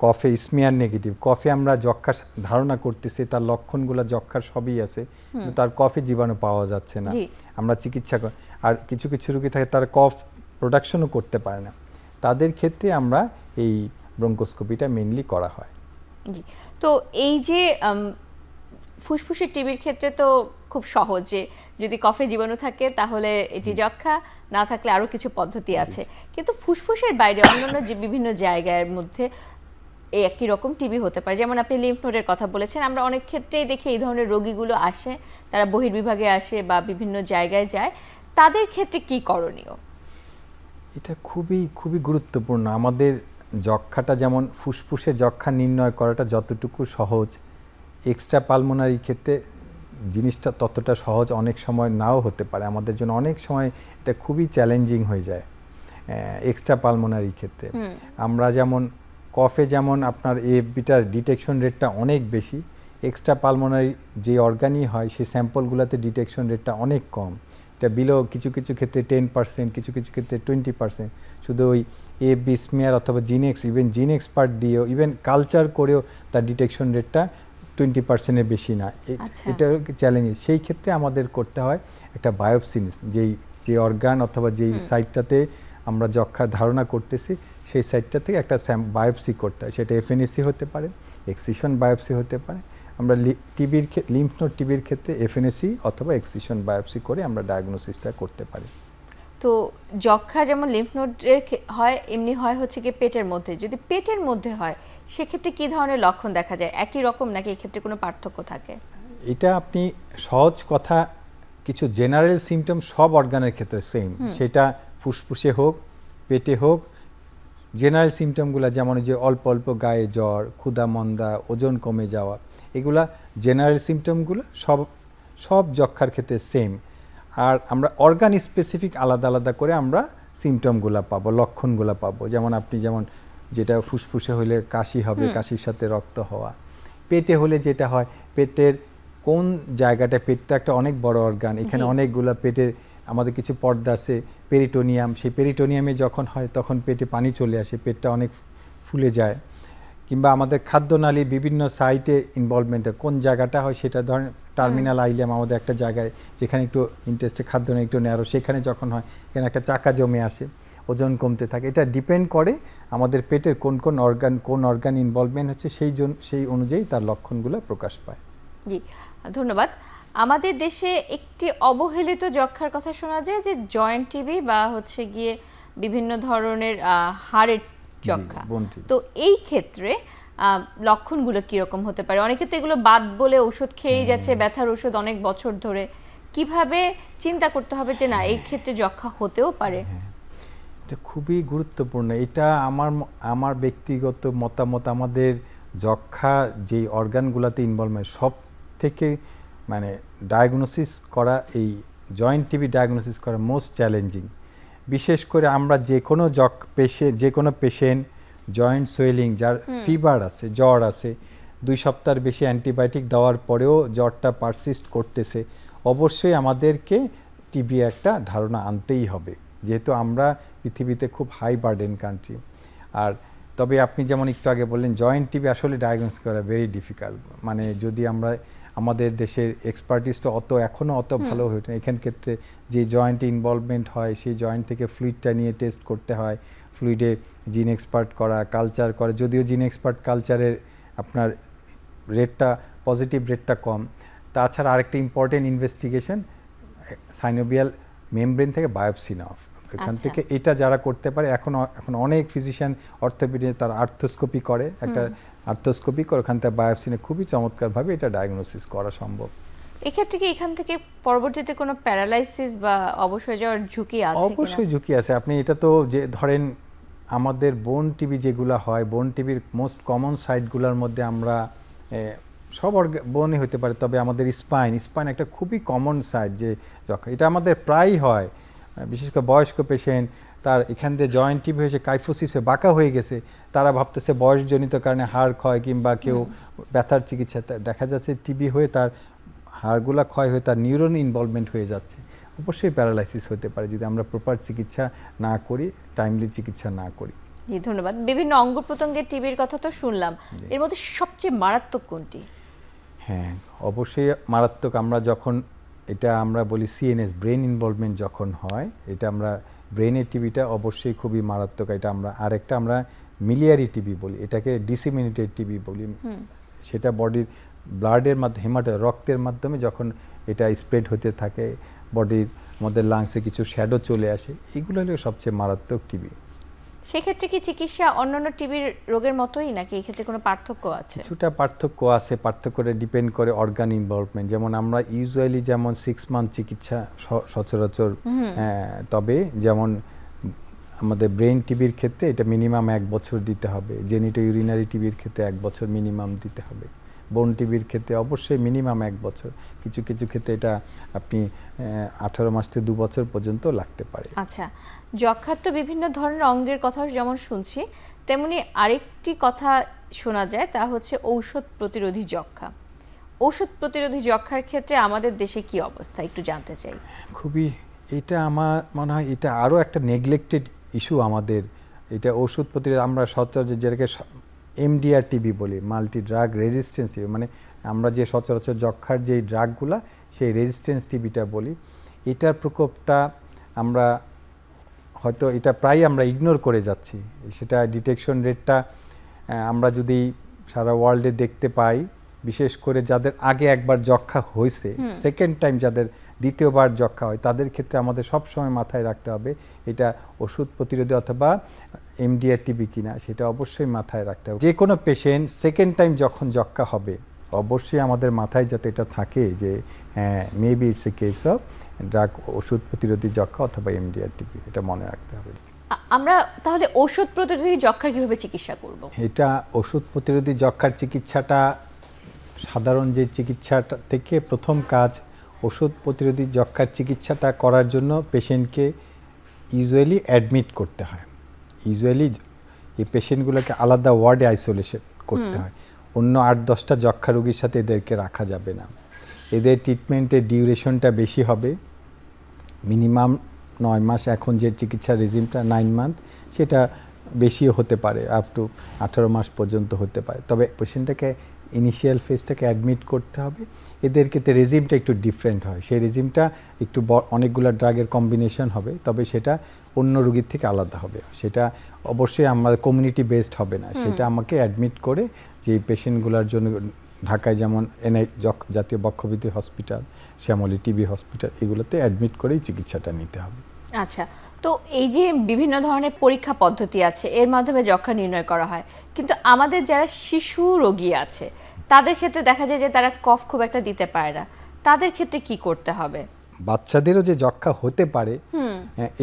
B: কফে স্মিয়ার নেগেটিভ, কফে আমরা যক্ষার ধারণা করতেছি তার লক্ষণগুলো যক্ষার সবই আছে, কিন্তু তার কফে জীবাণু পাওয়া যাচ্ছে না, আমরা চিকিৎসা আর কিছু কিছু রোগী থাকে তার কফ প্রোডাকশনও করতে পারে না, তাদের ক্ষেত্রে আমরা এই ব্রঙ্কোস্কোপিটা মেইনলি করা হয়।
A: জি, তো এই যে ফুসফুসের টিবির ক্ষেত্রে তো খুব সহজ, যে যদি কফে জীবাণু থাকে তাহলে এটি যক্ষা, না থাকলে আরো কিছু পদ্ধতি আছে। কিন্তু ফুসফুসের বাইরে অন্যান্য যে বিভিন্ন জায়গার মধ্যে এই একই রকম টিবি হতে পারে, যেমন আপনি লিম্ফ নোডের কথা বলেছেন। আমরা অনেক ক্ষেত্রেই দেখি এই ধরনের রোগীগুলো আসে, তারা বহির্বিভাগে আসে বা বিভিন্ন জায়গায় যায়, তাদের ক্ষেত্রে কি করণীয়?
B: এটা খুবই খুবই গুরুত্বপূর্ণ। আমাদের যক্ষাটা যেমন ফুসফুসে যক্ষা নির্ণয় করাটা যতটুকু সহজ, এক্সট্রা পালমোনারি ক্ষেত্রে জিনিসটা ততটা সহজ অনেক সময় নাও হতে পারে। আমাদের জন্য অনেক সময় এটা খুবই চ্যালেঞ্জিং হয়ে যায় এক্সট্রা পালমোনারি ক্ষেত্রে। আমরা যেমন কফে যেমন আপনার এএফবিটার ডিটেকশন রেটটা অনেক বেশি, এক্সট্রা পালমোনারি যে অর্গানই হয় সেই স্যাম্পলগুলোতে ডিটেকশন রেটটা অনেক কম। এটা বিলো কিছু কিছু ক্ষেত্রে 10%, কিছু কিছু ক্ষেত্রে 20%। শুধু ওই এএফবি স্মিয়ার অথবা জিনেক্স, ইভেন জিনেক্স পার্ট দিয়েও, ইভেন কালচার করেও তার ডিটেকশন রেটটা 20%-এর বেশি না। এটা চ্যালেঞ্জ। সেই ক্ষেত্রে আমাদের করতে হয় একটা বায়োপসি, যে অর্গান অথবা যেই সাইটটাতে আমরা যক্ষা ধারণা করতেছি সেই সাইটটা থেকে একটা বায়োপসি করতে হয়। সেটা এফএনএসি হতে পারে, এক্সিশন বায়োপসি হতে পারে। আমরা লিম্ফ নোড টিবির ক্ষেত্রে এফএনএসি অথবা এক্সিশন বায়োপসি করে আমরা ডায়াগনোসিসটা করতে পারি।
A: তো যক্ষা যেমন লিম্ফ নোডের হয়, এমনি হয় হচ্ছে কি পেটের মধ্যে। যদি পেটের মধ্যে হয় সেক্ষেত্রে কি ধরনের লক্ষণ দেখা যায়? একই রকম নাকি এক্ষেত্রে কোনো পার্থক্য থাকে?
B: এটা আপনি সহজ কথা, কিছু জেনারেল সিমটম সব অর্গানের ক্ষেত্রে সেম, সেটা ফুসফুসে হোক পেটে হোক। জেনারেল সিমটমগুলো যেমন যে অল্প অল্প গায়ে জ্বর, ক্ষুধা মন্দা, ওজন কমে যাওয়া, এগুলা জেনারেল সিমটমগুলো সব যক্ষার ক্ষেত্রে সেম। আর আমরা অর্গান স্পেসিফিক আলাদা আলাদা করে আমরা সিমটমগুলো পাবো, লক্ষণগুলো পাবো। যেমন আপনি যেটা ফুসফুসে হলে কাশি হবে, কাশির সাথে রক্ত হওয়া। পেটে হলে যেটা হয়, পেটের কোন জায়গাটা, পেটটা একটা অনেক বড় অর্গান, এখানে অনেকগুলো পেটের আমাদের কিছু পর্দা আছে, পেরিটোনিয়াম, সেই পেরিটোনিয়ামে যখন হয় তখন পেটে পানি চলে আসে, পেটটা অনেক ফুলে যায়। কিংবা আমাদের খাদ্যনালী বিভিন্ন সাইটে ইনভলভমেন্টে কোন জায়গাটা হয়, সেটা ধরেন টার্মিনাল আইলিয়াম আমাদের একটা জায়গায়, যেখানে একটু ইন্টেস্টে খাদ্যনালী একটু ন্যারো, সেখানে যখন হয় এখানে একটা চাকা জমে আসে, ওজন কমতে থাকে। এটা ডিপেন্ড করে আমাদের পেটের কোন অর্গান ইনভলভমেন্ট হচ্ছে, সেই অনুযায়ী তার লক্ষণগুলো প্রকাশ পায়।
A: জি, ধন্যবাদ। আমাদের দেশে একটি অবহেলিত যক্ষার কথা শোনা যায়, যে জয়েন্ট টিবি বা হচ্ছে গিয়ে বিভিন্ন ধরনের হাড়ের যক্ষা। তো এই ক্ষেত্রে লক্ষণগুলো কিরকম হতে পারে? অনেকে তো এগুলো বাদ বলে ওষুধ খেয়েই যাচ্ছে, ব্যথার ওষুধ অনেক বছর ধরে। কিভাবে চিন্তা করতে হবে যে না এই ক্ষেত্রে যক্ষা হতেও পারে?
B: এটা খুবই গুরুত্বপূর্ণ। এটা আমার ব্যক্তিগত মতামত, আমাদের যক্ষা যেই অর্গানগুলোতে ইনভলভমেন্ট সব থেকে মানে ডায়াগনোসিস করা, এই জয়েন্ট টিবি ডায়াগনোসিস করা মোস্ট চ্যালেঞ্জিং। বিশেষ করে আমরা যে কোনো পেশেন্ট জয়েন্ট সোয়েলিং, যার ফিভার আছে, জ্বর আছে, 2 সপ্তাহের বেশি অ্যান্টিবায়োটিক দেওয়ার পরেও জ্বরটা পারসিস্ট করতেছে, অবশ্যই আমাদেরকে টিবি একটা ধারণা আনতেই হবে, যেহেতু আমরা পৃথিবীতে খুব হাই বার্ডেন কান্ট্রি। আর তবে আপনি যেমন একটু আগে বললেন জয়েন্ট টিবি আসলে ডায়াগনোস করা ভেরি ডিফিকাল্ট। মানে যদি আমাদের দেশের এক্সপার্টিসটা এখনও অত ভালো হয়ে ওঠে, এখান ক্ষেত্রে যে জয়েন্টে ইনভলভমেন্ট হয় সেই জয়েন্ট থেকে ফ্লুইডটা নিয়ে টেস্ট করতে হয়, ফ্লুইডে জিন এক্সপার্ট করা, কালচার করা, যদিও জিন এক্সপার্ট কালচারের আপনার পজিটিভ রেটটা কম। তাছাড়া আরেকটা ইম্পর্টেন্ট ইনভেস্টিগেশন সাইনোভিয়াল মেমব্রেন থেকে বায়োপসি নেওয়া। এখান থেকে এটা যারা করতে পারে, এখন অনেক ফিজিশিয়ান অর্থোপেডিক তার আর্থোস্কোপি করে, একটা আর্থোস্কোপি করে ওখান থেকে বায়োপসি নিয়ে খুবই চমৎকারভাবে এটা ডায়াগনোসিস করা সম্ভব।
A: এক্ষেত্রে কি এখান থেকে পরবর্তীতে কোনো প্যারালাইসিস বা অবশ হয়ে যাওয়ার ঝুঁকি আছে?
B: অবশ্যই ঝুঁকি আছে। আপনি এটা তো যে ধরেন আমাদের বোন টিবি যেগুলো হয়, বোন টিবির মোস্ট কমন সাইটগুলোর মধ্যে আমরা সব বোনই হতে পারে, তবে আমাদের স্পাইন একটা খুবই কমন সাইট যে যখন এটা আমাদের প্রায় হয়, বিশেষ করে বয়স্ক পেশেন্ট, তার এখান দিয়ে জয়েন্ট টিবি হয়েছে, কাইফোসিস হয়ে বাঁকা হয়ে গেছে, তারা ভাবতেছে বয়সজনিত কারণে হাড় ক্ষয় কিংবা কেউ ব্যথার চিকিৎসা, দেখা যাচ্ছে টিবি হয়ে তার হাড়গুলা ক্ষয় হয়ে তার নিউরন ইনভলভমেন্ট হয়ে যাচ্ছে। অবশ্যই প্যারালাইসিস হতে পারে যদি আমরা প্রপার চিকিৎসা না করি, টাইমলি চিকিৎসা না করি।
A: জি, ধন্যবাদ। বিভিন্ন অঙ্গ প্রত্যঙ্গের টিবির কথা তো শুনলাম, এর মধ্যে সবচেয়ে মারাত্মক কোনটি?
B: হ্যাঁ, অবশ্যই মারাত্মক। এটা আমরা বলি সিএনএস, ব্রেন ইনভলভমেন্ট যখন হয়, এটা আমরা ব্রেনের টিবিটা অবশ্যই খুবই মারাত্মক। এটা আমরা মিলিয়ারি টিবি বলি, এটাকে ডিসেমিনেটেড টিবি বলি। সেটা বডির ব্লাডের মাধ্যমে, রক্তের মাধ্যমে যখন এটা স্প্রেড হতে থাকে, বডির মধ্যে লাংসে কিছু শ্যাডো চলে আসে, এগুলো হলো সবচেয়ে মারাত্মক টিবি।
A: সেক্ষেত্রে কি চিকিৎসা অন্যান্য টিবির রোগের মতোই নাকি এক্ষেত্রে কোনো পার্থক্য আছে?
B: কিছুটা পার্থক্য আছে। পার্থক্যটা ডিপেন্ড করে অর্গান ইনভলভমেন্ট। যেমন আমরা ইউজুয়ালি যেমন 6 মান্থ চিকিৎসা সচরাচর, তবে যেমন আমাদের ব্রেন টিবির ক্ষেত্রে এটা মিনিমাম 1 বছর দিতে হবে, জেনিটো ইউরিনারি টিবির ক্ষেত্রে 1 বছর মিনিমাম দিতে হবে, বোন টিবির ক্ষেত্রে অবশ্যই মিনিমাম 1 বছর, কিছু কিছু ক্ষেত্রে এটা আপনি 18 মাস থেকে 2 বছর পর্যন্ত লাগতে পারে।
A: আচ্ছা, যক্ষার তো বিভিন্ন ধরনের অঙ্গের কথা যেমন শুনছি, তেমনি আরেকটি কথা শোনা যায়, তা হচ্ছে ঔষধ প্রতিরোধী যক্ষা। ঔষধ প্রতিরোধী যক্ষার ক্ষেত্রে আমাদের দেশে কি অবস্থা একটু জানতে চাই।
B: এটা আমার মনে হয় এটা আরও একটা নেগলেক্টেড ইস্যু আমাদের। এটা ওষুধ প্রতিরোধ আমরা সচরাচর যেটাকে এমডিআর টিবি বলি, মাল্টি ড্রাগ রেজিস্ট্যান্স টিবি, মানে আমরা যে সচরাচর যক্ষার যেই ড্রাগগুলা সেই রেজিস্ট্যান্স টিবিটা বলি। এটার প্রকোপটা আমরা হয়তো প্রায় আমরা ইগনোর করে যাচ্ছি। সেটা ডিটেকশন রেটটা আমরা যদি সারা ওয়ার্ল্ডে দেখতে পাই, বিশেষ করে যাদের আগে একবার যক্ষা হয়েছে, সেকেন্ড টাইম যাদের দ্বিতীয়বার যক্ষা হয়, তাদের ক্ষেত্রে আমাদের সবসময় মাথায় রাখতে হবে এটা ওষুধ প্রতিরোধী অথবা এমডিআর টিবি কিনা, সেটা অবশ্যই মাথায় রাখতে হবে। যে কোনো পেশেন্ট সেকেন্ড টাইম যখন যক্ষা হবে, অবশ্যই আমাদের মাথায় যাতে এটা থাকে যে হ্যাঁ, maybe it's a case of drug, ওষুধ প্রতিরোধী যক্ষা অথবা এমডিআর টিবি, এটা মনে রাখতে হবে।
A: আমরা তাহলে ওষুধ প্রতিরোধী যক্ষার কিভাবে চিকিৎসা করব?
B: এটা ওষুধ প্রতিরোধী যক্ষার চিকিৎসাটা সাধারণ যে চিকিৎসাটা থেকে প্রথম কাজ, ওষুধ প্রতিরোধী যক্ষার চিকিৎসাটা করার জন্য পেশেন্টকে ইউজুয়ালি অ্যাডমিট করতে হয়। ইউজুয়ালি এই পেশেন্টগুলোকে আলাদা ওয়ার্ডে আইসোলেশন করতে হয়। অন্য 8-10টা যক্ষা রোগীর সাথে এদেরকে রাখা যাবে না। এদের ট্রিটমেন্টের ডিউরেশনটা বেশি হবে, মিনিমাম 9 মাস। এখন যে চিকিৎসা রেজিমটা 9 মান্থ, সেটা বেশিও হতে পারে, আপ টু 18 মাস পর্যন্ত হতে পারে। তবে পেশেন্টটাকে ইনিশিয়াল ফেজটাকে অ্যাডমিট করতে হবে। এদের ক্ষেত্রে রেজিমটা একটু ডিফারেন্ট হয়, সেই রেজিমটা একটু অনেকগুলো ড্রাগের কম্বিনেশন হবে, তবে সেটা অন্য রোগীর থেকে আলাদা হবে। সেটা অবশ্যই আমাদের কমিউনিটি বেসড হবে না, সেটা আমাকে অ্যাডমিট করে যে পেশেন্টগুলোর জন্য ঢাকায় যেমন জাতীয় বক্ষব্যাধি হসপিটাল, শ্যামলী টিবি হসপিটাল, এগুলোতে অ্যাডমিট করেই চিকিৎসাটা নিতে হবে।
A: আচ্ছা, তো তো এই যে বিভিন্ন ধরনের পরীক্ষা পদ্ধতি আছে এর মাধ্যমে যক্ষ্মা নির্ণয় করা হয়, কিন্তু আমাদের যারা শিশু রোগী আছে তাদের ক্ষেত্রে দেখা যায় যে তারা কফ খুব একটা দিতে পারে না, তাদের ক্ষেত্রে কি করতে হবে?
B: বাচ্চাদেরও যে যক্ষ্মা হতে পারে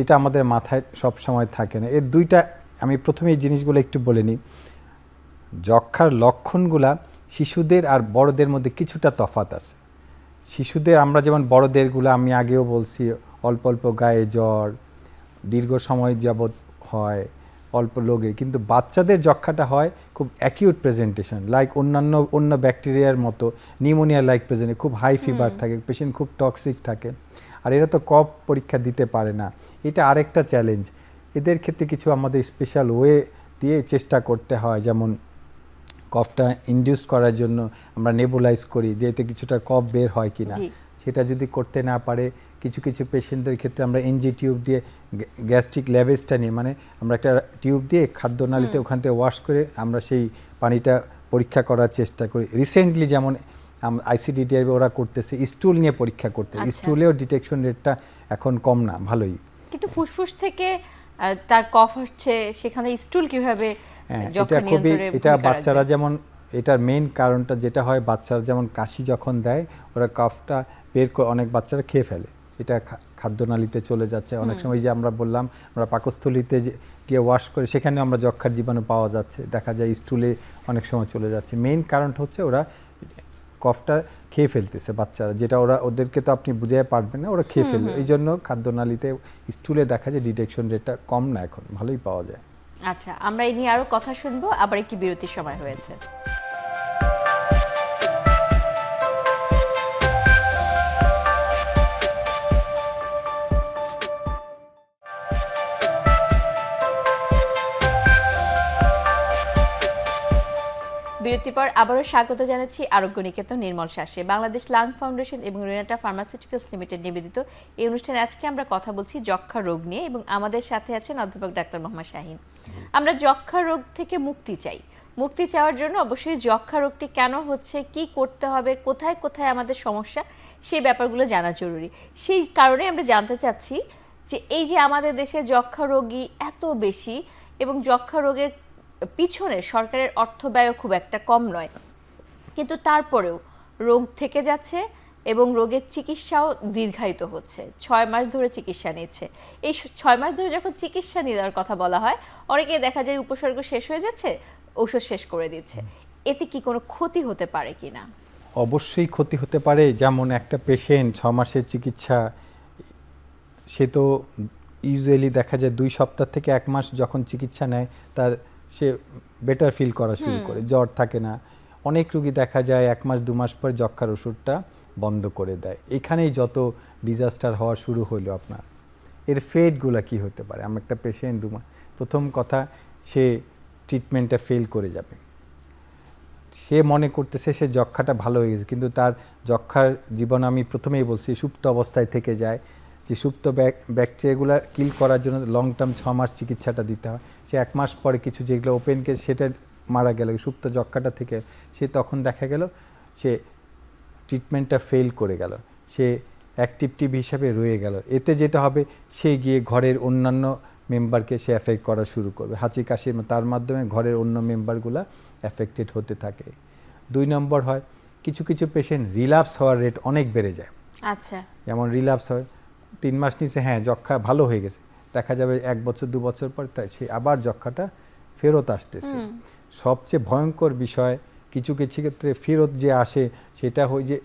B: এটা আমাদের মাথায় সব সময় থাকে না। এর দুইটা, আমি প্রথমে এই জিনিসগুলো একটু বলে নিই। যক্ষ্মার লক্ষণগুলা শিশুদের আর বড়দের মধ্যে কিছুটা তফাৎ আছে। শিশুদের আমরা যেমন বড়দেরগুলো আমি আগেও বলছি, অল্প অল্প গায়ে জ্বর, দীর্ঘ সময় যাবৎ হয়, অল্প লোকে, কিন্তু বাচ্চাদের যক্ষ্মাটা হয় খুব অ্যাকিউট প্রেজেন্টেশন, লাইক অন্য ব্যাকটেরিয়ার মতো নিউমোনিয়া লাইক প্রেজেন্ট, খুব হাই ফিভার থাকে, পেশেন্ট খুব টক্সিক থাকে, আর এরা তো কফ পরীক্ষা দিতে পারে না। এটা আরেকটা চ্যালেঞ্জ। এদের ক্ষেত্রে কিছু আমাদের স্পেশাল ওয়ে দিয়ে চেষ্টা করতে হয়, যেমন কফটা ইনডিউস করার জন্য আমরা নেবুলাইজ করি যে এতে কিছুটা কফ বের হয় কিনা। সেটা যদি করতে না পারে কিছু কিছু পেশেন্টদের ক্ষেত্রে আমরা এনজি টিউব দিয়ে গ্যাস্ট্রিক ল্যাবেজটা নিয়ে, মানে আমরা একটা টিউব দিয়ে খাদ্যনালীতে ওখান থেকে ওয়াশ করে আমরা সেই পানিটা পরীক্ষা করার চেষ্টা করি। রিসেন্টলি যেমন আইসিডিডিআর ওরা করতেছে স্টুল নিয়ে পরীক্ষা করতে, স্টুলেও ডিটেকশন রেটটা এখন কম না, ভালোই।
A: কিন্তু ফুসফুস থেকে তার কফ হচ্ছে, সেখানে স্টুল কিভাবে
B: এটা খুবই, এটা বাচ্চারা যেমন, এটার মেইন কারণটা যেটা হয়, বাচ্চারা যেমন কাশি যখন দেয় ওরা কফটা বের করে অনেক বাচ্চারা খেয়ে ফেলে, এটা খাদ্যনালীতে চলে যাচ্ছে। অনেক সময় যে আমরা বললাম আমরা পাকস্থলীতে গিয়ে ওয়াশ করে সেখানে আমরা যক্ষ্মার জীবাণু পাওয়া যাচ্ছে, দেখা যায় স্টুলে অনেক সময় চলে যাচ্ছে। মেইন কারণটা হচ্ছে ওরা কফটা খেয়ে ফেলতেছে বাচ্চারা, যেটা ওদেরকে তো আপনি বুঝাতে পারবেন না, ওরা খেয়ে ফেলবে। এই জন্য খাদ্যনালীতে স্টুলে দেখা যায় ডিটেকশন রেটটা কম না, এখন ভালোই পাওয়া যায়।
A: আচ্ছা, আমরা এই নিয়ে আরো কথা শুনবো, আবার একটি বিরতির সময় হয়েছে। বিরতির পর আবারও স্বাগত জানাচ্ছি আরোগ্য নিকেতন নির্মল শ্বাসে। বাংলাদেশ লাং ফাউন্ডেশন এবং রেনাটা ফার্মাসিউটিক্যালস লিমিটেড নিবেদিত এই অনুষ্ঠানে আজকে আমরা কথা বলছি যক্ষ্মা রোগ নিয়ে, এবং আমাদের সাথে আছেন অধ্যাপক ডাক্তার মোহাম্মদ শাহীন। আমরা যক্ষ্মা রোগ থেকে মুক্তি চাই। মুক্তি চাওয়ার জন্য অবশ্যই যক্ষ্মা রোগটি কেন হচ্ছে, কি করতে হবে, কোথায় কোথায় আমাদের সমস্যা, সেই ব্যাপারগুলো জানা জরুরি। সেই কারণে আমরা জানতে চাচ্ছি যে এই যে আমাদের দেশে যক্ষ্মা রোগী এত বেশি, এবং যক্ষ্মা রোগের পিছনে সরকারের অর্থ ব্যয় খুব একটা কম নয়, কিন্তু তারপরেও রোগ থেকে যাচ্ছে এবং রোগের চিকিৎসাও দীর্ঘায়িত হচ্ছে। 6 মাস ধরে চিকিৎসা নিচ্ছে। এই 6 মাস ধরে যখন চিকিৎসা নেওয়ার কথা বলা হয়, অনেকেই দেখা যায় উপসর্গ শেষ হয়ে যাচ্ছে, ঔষধ শেষ করে দিচ্ছে। এতে কি কোনো ক্ষতি হতে পারে কিনা?
B: অবশ্যই ক্ষতি হতে পারে। যেমন একটা পেশেন্ট 6 মাসের চিকিৎসা, সে তো ইউজুয়ালি দেখা যায় 2 সপ্তাহ থেকে 1 মাস যখন চিকিৎসা নেয় তার সে বেটার ফিল করা শুরু করে, জ্বর থাকে না। অনেক রোগী দেখা যায় 1 মাস 2 মাস পর যক্ষ্মার ওষুধটা বন্ধ করে দেয়। এখানেই যত ডিজাস্টার হওয়া শুরু হলো আপনার। এর ফেটগুলো কি হতে পারে? আমার একটা পেশেন্ট প্রথম কথা, সে ট্রিটমেন্টটা ফেল করে যাবে, সে মনে করতেছে সে যক্ষ্মাটা ভালো হয়ে গেছে, কিন্তু তার যক্ষ্মার জীবাণু, আমি প্রথমেই বলছি, সুপ্ত অবস্থায় থেকে যায়। যে সুপ্ত ব্যাকটেরিয়াগুলো কিল করার জন্য লং টার্ম 6 মাস চিকিৎসাটা দিতে হয়। সে 1 মাস পরে কিছু যেগুলো ওপেন কেস সেটা মারা গেল সুপ্ত যক্ষ্মাটা থেকে, সে তখন দেখা গেল সে ট্রিটমেন্টটা ফেল করে গেল, সে অ্যাক্টিভ টিবি হিসাবে রয়ে গেল। এতে যেটা হবে, সে গিয়ে ঘরের অন্যান্য মেম্বারকে সে এফেক্ট করা শুরু করবে, হাঁচি কাশি, তার মাধ্যমে ঘরের অন্য মেম্বারগুলো এফেক্টেড হতে থাকে। 2 নম্বর হয়, কিছু কিছু পেশেন্ট রিল্যাপস হওয়ার রেট অনেক বেড়ে যায়।
A: আচ্ছা,
B: যেমন রিল্যাপস হয় 3 মাস নিচে, হ্যাঁ যক্ষ্মা ভালো হয়ে গেছে, দেখা যাবে 1 বছর 2 বছর পর তাই সে আবার যক্ষ্মাটা ফেরত আসতেছে। সবচেয়ে ভয়ঙ্কর বিষয়, কিছু কিছু ক্ষেত্রে ফেরত যে আসে সেটা হয় যে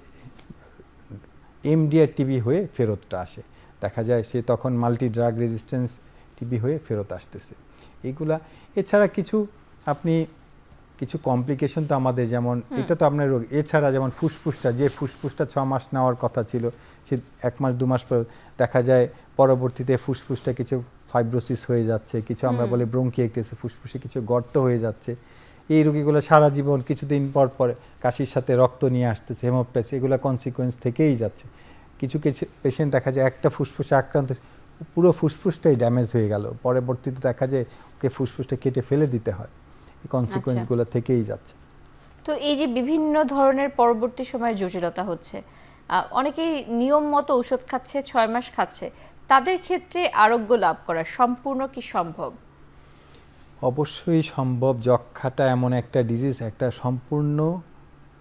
B: এমডিআর টিবি হয়ে ফেরতটা আসে, দেখা যায় সে তখন মাল্টি ড্রাগ রেজিস্ট্যান্স টিবি হয়ে ফেরত আসতেছে। এইগুলা এছাড়া আপনি কিছু কমপ্লিকেশন তো আমাদের, যেমন এটা তো আপনার রোগ, এছাড়া যেমন ফুসফুসটা 6 মাস নেওয়ার কথা ছিল, সে 1 মাস 2 মাস পর দেখা যায় পরবর্তীতে ফুসফুসটা কিছু ফাইব্রোসিস হয়ে যাচ্ছে, কিছু আমরা বলি ব্রঙ্কিয়াইটিস, ফুসফুসে কিছু গর্ত হয়ে যাচ্ছে। এই রোগীগুলো সারা জীবন কিছুদিন পর পর কাশির সাথে রক্ত নিয়ে আসতেছে, হেমোপ্টাইটিস, এগুলো কনসিকোয়েন্স থেকেই যাচ্ছে। কিছু কিছু পেশেন্ট দেখা যায় একটা ফুসফুসে আক্রান্ত, পুরো ফুসফুসটাই ড্যামেজ হয়ে গেল, পরবর্তীতে দেখা যায় ওকে ফুসফুসটা কেটে ফেলে দিতে হয়। এই কনসিকোয়েন্সগুলো থেকেই যাচ্ছে।
A: তো এই যে বিভিন্ন ধরনের পরবর্তী সময়ে জটিলতা হচ্ছে, অনেকেই নিয়ম মতো ঔষধ খাচ্ছে, 6 মাস খাচ্ছে, তাদের ক্ষেত্রে আরোগ্য লাভ করা সম্পূর্ণ কি সম্ভব?
B: অবশ্যই সম্ভব। যক্ষ্মাটা এমন একটা ডিজিজ, একটা সম্পূর্ণ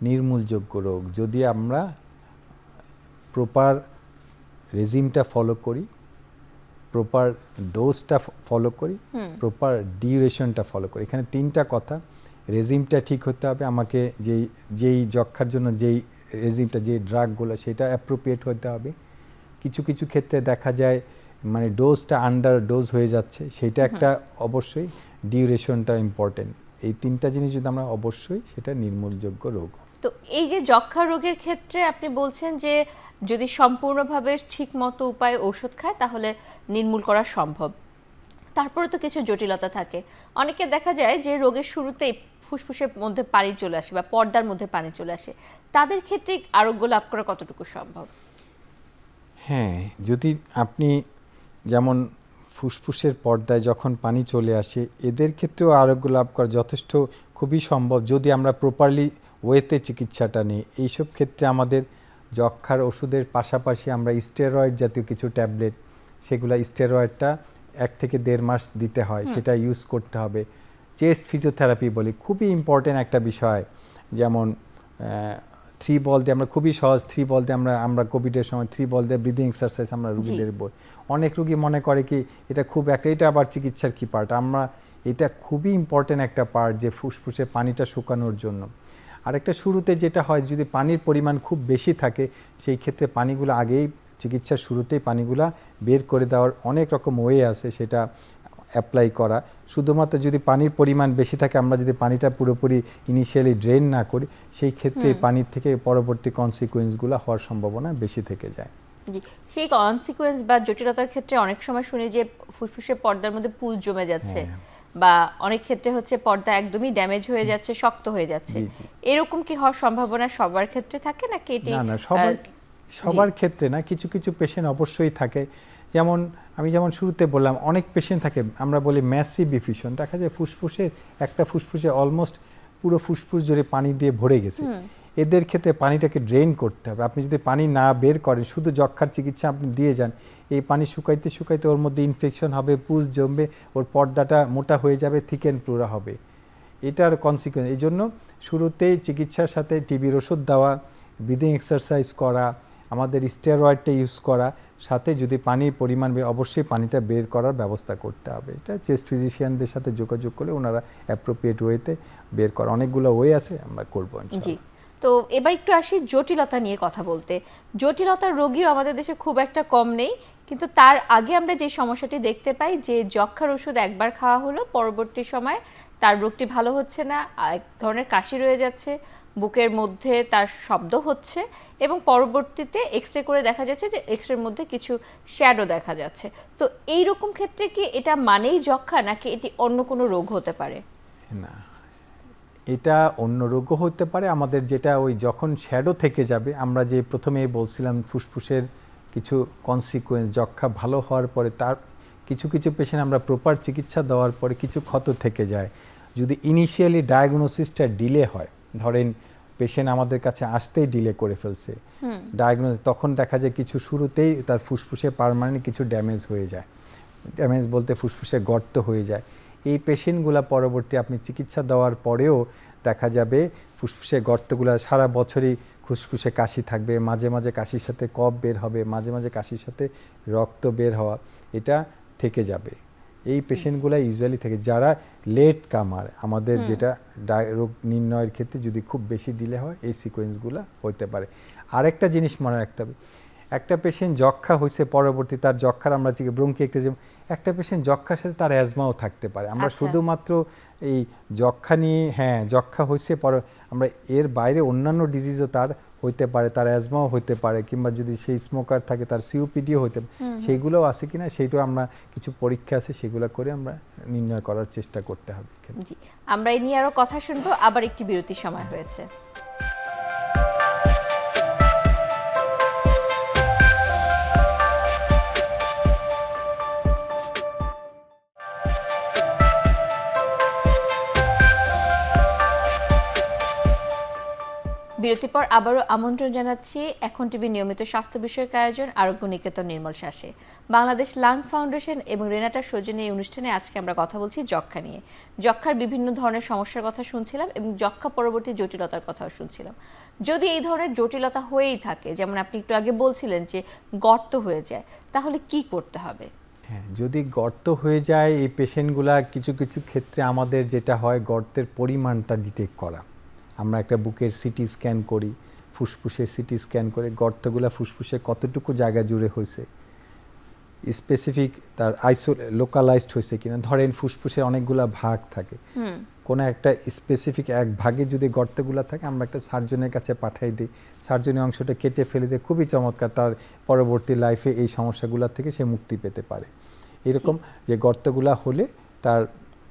B: নির্মূলযোগ্য রোগ। যদি আমরা প্রপার রেজিমটা ফলো করি, প্রপার ডোজটা ফলো করি, প্রপার ডিউরেশনটা ফলো করি। এখানে তিনটা কথা। রেজিমটা ঠিক হতে হবে, আমাকে যেই যক্ষ্মার জন্য যেই রেজিমটা, যে ড্রাগগুলো, সেটা অ্যাপ্রোপ্রিয়েট হতে হবে। কিছু কিছু ক্ষেত্রে দেখা যায় মানে ডোজটা আন্ডার ডোজ হয়ে যাচ্ছে, সেটা একটা অবশ্যই। ডিউরেশনটা ইম্পর্টেন্ট। এই তিনটা জিনিস যদি আমরা, অবশ্যই সেটা নির্মূলযোগ্য রোগ।
A: তো এই যে যক্ষ্মা রোগের ক্ষেত্রে আপনি বলছেন যে যদি সম্পূর্ণভাবে ঠিক মতো উপায়ে ওষুধ খায় তাহলে নির্মূল করা সম্ভব। তারপরে তো কিছু জটিলতা থাকে। অনেকে দেখা যায় যে রোগের শুরুতেই ফুসফুসের মধ্যে পানি চলে আসে বা পর্দার মধ্যে পানি চলে আসে, তাদের ক্ষেত্রে আরোগ্য লাভ করা কতটুকু সম্ভব?
B: হ্যাঁ, যদি আপনি যেমন ফুসফুসের পর্দায় যখন পানি চলে আসে, এদের ক্ষেত্রেও আরোগ্য লাভ করা যথেষ্ট খুবই সম্ভব যদি আমরা প্রপারলি ওয়েতে চিকিৎসাটা নিই। এইসব ক্ষেত্রে আমাদের যক্ষ্মার ওষুধের পাশাপাশি আমরা স্টেরয়েড জাতীয় কিছু ট্যাবলেট, সেগুলো স্টেরয়েডটা 1 থেকে 1.5 মাস দিতে হয়, সেটা ইউজ করতে হবে। চেস্ট ফিজিওথেরাপি বলি, খুবই ইম্পর্টেন্ট একটা বিষয়। যেমন 3 বল দিয়ে আমরা, খুবই সহজ 3 বল দিয়ে আমরা কোভিডের সময় 3 বল দিয়ে ব্রিদিং এক্সারসাইজ আমরা রুগীদের বলি। অনেক রুগী মনে করে কি এটা খুব একটা, এটা আবার চিকিৎসার কি পার্ট? এটা খুবই ইম্পর্টেন্ট একটা পার্ট, যে ফুসফুসে পানিটা শুকানোর জন্য। আরেকটা, শুরুতে যেটা হয়, যদি পানির পরিমাণ খুব বেশি থাকে, সেই ক্ষেত্রে পানিগুলো আগেই, চিকিৎসার শুরুতেই পানিগুলা বের করে দেওয়ার অনেক রকম ওয়ে আছে, সেটা অ্যাপ্লাই করা। শুধুমাত্র যদি পানির পরিমাণ বেশি থাকে, আমরা যদি পানিটা পুরোপুরি ইনিশিয়ালি ড্রেন না করি, সেই ক্ষেত্রে পানির থেকে পরবর্তী কনসিকুয়েন্সগুলো হওয়ার সম্ভাবনা বেশি থেকে যায়।
A: জি, সেই কনসিকুয়েন্স বা জটিলতার ক্ষেত্রে অনেক সময় শুনি যে ফুসফুসের পর্দার মধ্যে পুজ জমে যাচ্ছে, বা অনেক ক্ষেত্রে হচ্ছে পর্দা একদমই ড্যামেজ হয়ে যাচ্ছে, শক্ত হয়ে যাচ্ছে। এরকম কি হওয়ার সম্ভাবনা সবার ক্ষেত্রে থাকে নাকি এটি?
B: না, সবার ক্ষেত্রে না, কিছু কিছু পেশেন্ট অবশ্যই থাকে। যেমন আমি শুরুতে বললাম, অনেক পেশেন্ট থাকে, আমরা বলি ম্যাসিভ এফিউশন। দেখা যায় ফুসফুসের একটা ফুসফুসে অলমোস্ট পুরো ফুসফুস জুড়ে পানি দিয়ে ভরে গেছে। এদের ক্ষেত্রে পানিটাকে ড্রেন করতে হবে। আপনি যদি পানি না বের করেন, শুধু যক্ষ্মার চিকিৎসা আপনি দিয়ে যান, এই পানি শুকাইতে শুকাইতে ওর মধ্যে ইনফেকশন হবে, পুজ জমবে, ওর পর্দাটা মোটা হয়ে যাবে, থিক অ্যান্ড প্লুরা হবে। এটার কনসিকুয়েন্স। এই জন্য শুরুতেই চিকিৎসার সাথে টিবির ওষুধ দেওয়া, ব্রিদিং এক্সারসাইজ করা, আমাদের স্টেরয়েডটা ইউজ করা, সাথে যদি পানির পরিমাণ অবশ্যই পানিটা বের করার ব্যবস্থা করতে হবে। এটা চেস্ট ফিজিশিয়ানদের সাথে যোগাযোগ করলে ওনারা অ্যাপ্রোপ্রিয়েট ওয়েতে বের করা, অনেকগুলো ওয়ে আছে, আমরা করবো ইনশাআল্লাহ।
A: তো এবার একটু আসি জটিলতা নিয়ে কথা বলতে। জটিলতার রোগীও আমাদের দেশে খুব একটা কম নেই, কিন্তু তার আগে আমরা যে সমস্যাটি দেখতে পাই যে যক্ষ্মার ওষুধ একবার খাওয়া হলো, পরবর্তী সময় তার রোগটি ভালো হচ্ছে না, এক ধরনের কাশি রয়ে যাচ্ছে, বুকের মধ্যে তার শব্দ হচ্ছে, এবং পরবর্তীতে এক্সরে করে দেখা যাচ্ছে যে এক্সরের মধ্যে কিছু শ্যাডো দেখা যাচ্ছে। তো এই রকম ক্ষেত্রে কি এটা মানেই যক্ষ্মা, নাকি এটি অন্য কোনো রোগ হতে পারে?
B: না, এটা অন্য রোগও হতে পারে। আমাদের যেটা ওই যখন শ্যাডো থেকে যাবে, আমরা যে প্রথমেই বলছিলাম ফুসফুসের কিছু কনসিকুয়েন্স, যক্ষ্মা ভালো হওয়ার পরে তার কিছু কিছু পেশেন্ট আমরা প্রপার চিকিৎসা দেওয়ার পরে কিছু ক্ষত থেকে যায়। যদি ইনিশিয়ালি ডায়াগনোসিসটা ডিলে হয়, ধরেন পেশেন্ট আমাদের কাছে আসতেই ডিলে করে ফেলছে ডায়াগনোসিস, তখন দেখা যায় কিছু শুরুতেই তার ফুসফুসে পার্মানেন্ট কিছু ড্যামেজ হয়ে যায়। ড্যামেজ বলতে ফুসফুসে গর্ত হয়ে যায়। এই পেশেন্টগুলো পরবর্তী আপনি চিকিৎসা দেওয়ার পরেও দেখা যাবে ফুসফুসে গর্তগুলো সারা বছরই, ফুসফুসে কাশি থাকবে, মাঝে মাঝে কাশির সাথে কফ বের হবে, মাঝে মাঝে কাশির সাথে রক্ত বের হওয়া, এটা থেকে যাবে। এই পেশেন্টগুলো ইউজুয়ালি থেকে, যারা লেট কামার, আমাদের যেটা রোগ নির্ণয়ের ক্ষেত্রে যদি খুব বেশি ডিলে হয়, এই সিকোয়েন্সগুলো হতে পারে। আরেকটা জিনিস মনে রাখতে হবে, একটা পেশেন্ট যক্ষ্মা হয়েছে, পরবর্তী তার যক্ষ্মার আমরা ব্রঙ্কিএক্টাজিম, একটা পেশেন্ট যক্ষ্মার সাথে তার অ্যাজমাও থাকতে পারে। আমরা শুধুমাত্র এই যক্ষ্মা নিয়ে, যক্ষ্মা হয়েছে আমরা এর বাইরে অন্যান্য ডিজিজও তার হইতে পারে, তার অ্যাজমাও হইতে পারে, কিংবা যদি সেই স্মোকার থাকে তার সিওপিডিও হইতে পারে। সেইগুলোও আছে কিনা সেইটাও আমরা কিছু পরীক্ষা আছে, সেগুলো করে আমরা নির্ণয় করার চেষ্টা করতে হবে।
A: আমরা এই নিয়ে আরো কথা শুনবো, আবার একটি বিরতির সময় হয়েছে। বিরতির পর আবারও আমন্ত্রণ জানাচ্ছি এখন টিভি নিয়মিত স্বাস্থ্য বিষয়ক আয়োজন আরোগ্য নিকেতন নির্মল শ্বাসে। বাংলাদেশ লাং ফাউন্ডেশন এবং রেনাটার সৌজন্যে এই অনুষ্ঠানে আজকে আমরা কথা বলছি যক্ষ্মা নিয়ে। যক্ষ্মার বিভিন্ন ধরনের সমস্যার কথা শুনছিলাম এবং যক্ষ্মা পরবর্তী জটিলতার কথাও শুনছিলাম। যদি এই ধরনের জটিলতা হয়েই থাকে, যেমন আপনি একটু আগে বলছিলেন যে গর্ত হয়ে যায়, তাহলে কি করতে হবে?
B: হ্যাঁ, যদি গর্ত হয়ে যায় এই পেশেন্টগুলা কিছু কিছু ক্ষেত্রে আমাদের যেটা হয় গর্তের পরিমাণটা ডিটেক্ট করা। আমরা একটা বুকের সিটি স্ক্যান করি, ফুসফুসের সিটি স্ক্যান করে গর্তগুলা ফুসফুসে কতটুকু জায়গা জুড়ে হয়েছে, স্পেসিফিক তার লোকালাইজড হয়েছে কিনা। ধরেন ফুসফুসের অনেকগুলা ভাগ থাকে, কোনো একটা স্পেসিফিক এক ভাগে যদি গর্তগুলা থাকে আমরা একটা সার্জনের কাছে পাঠাই দিই, সার্জনের অংশটা কেটে ফেলে দিয়ে খুবই চমৎকার তার পরবর্তী লাইফে এই সমস্যাগুলো থেকে সে মুক্তি পেতে পারে। এরকম যে গর্তগুলা হলে তার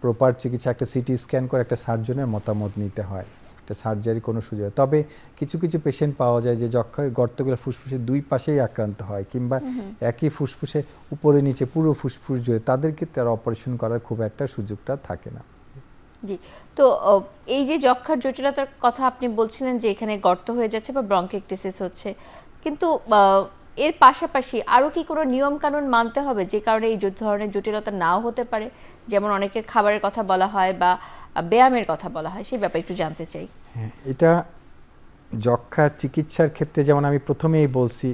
B: প্রপার চিকিৎসা একটা সিটি স্ক্যান করে একটা সার্জনের মতামত নিতে হয়, একটা সার্জারি কোনো সুযোগ। তবে কিছু কিছু পেশেন্ট পাওয়া যায় যে যক্ষায় গর্তগুলো ফুসফুসের দুই পাশেই আক্রান্ত হয় কিংবা একই ফুসফুসে উপরে নিচে পুরো ফুসফুস জুড়ে, তাদের ক্ষেত্রে আর অপারেশন করার খুব একটা সুযোগটা থাকে না।
A: জি, তো এই যে যক্ষ্মার জটিলতার কথা আপনি বলছিলেন যে এখানে গর্ত হয়ে যাচ্ছে বা ব্রঙ্কিকটিসিস হচ্ছে, কিন্তু এর পাশাপাশি আরও কি কোনো নিয়ম কানুন মানতে হবে যে কারণে এই ধরনের জটিলতা নাও হতে পারে? যেমন অনেকের খাবারের কথা বলা হয় বা ব্যায়ামের কথা বলা হয়, সেই ব্যাপারে একটু জানতে চাই।
B: হ্যাঁ, এটা যক্ষ্মা চিকিৎসার ক্ষেত্রে যেমন আমি প্রথমেই বলছি,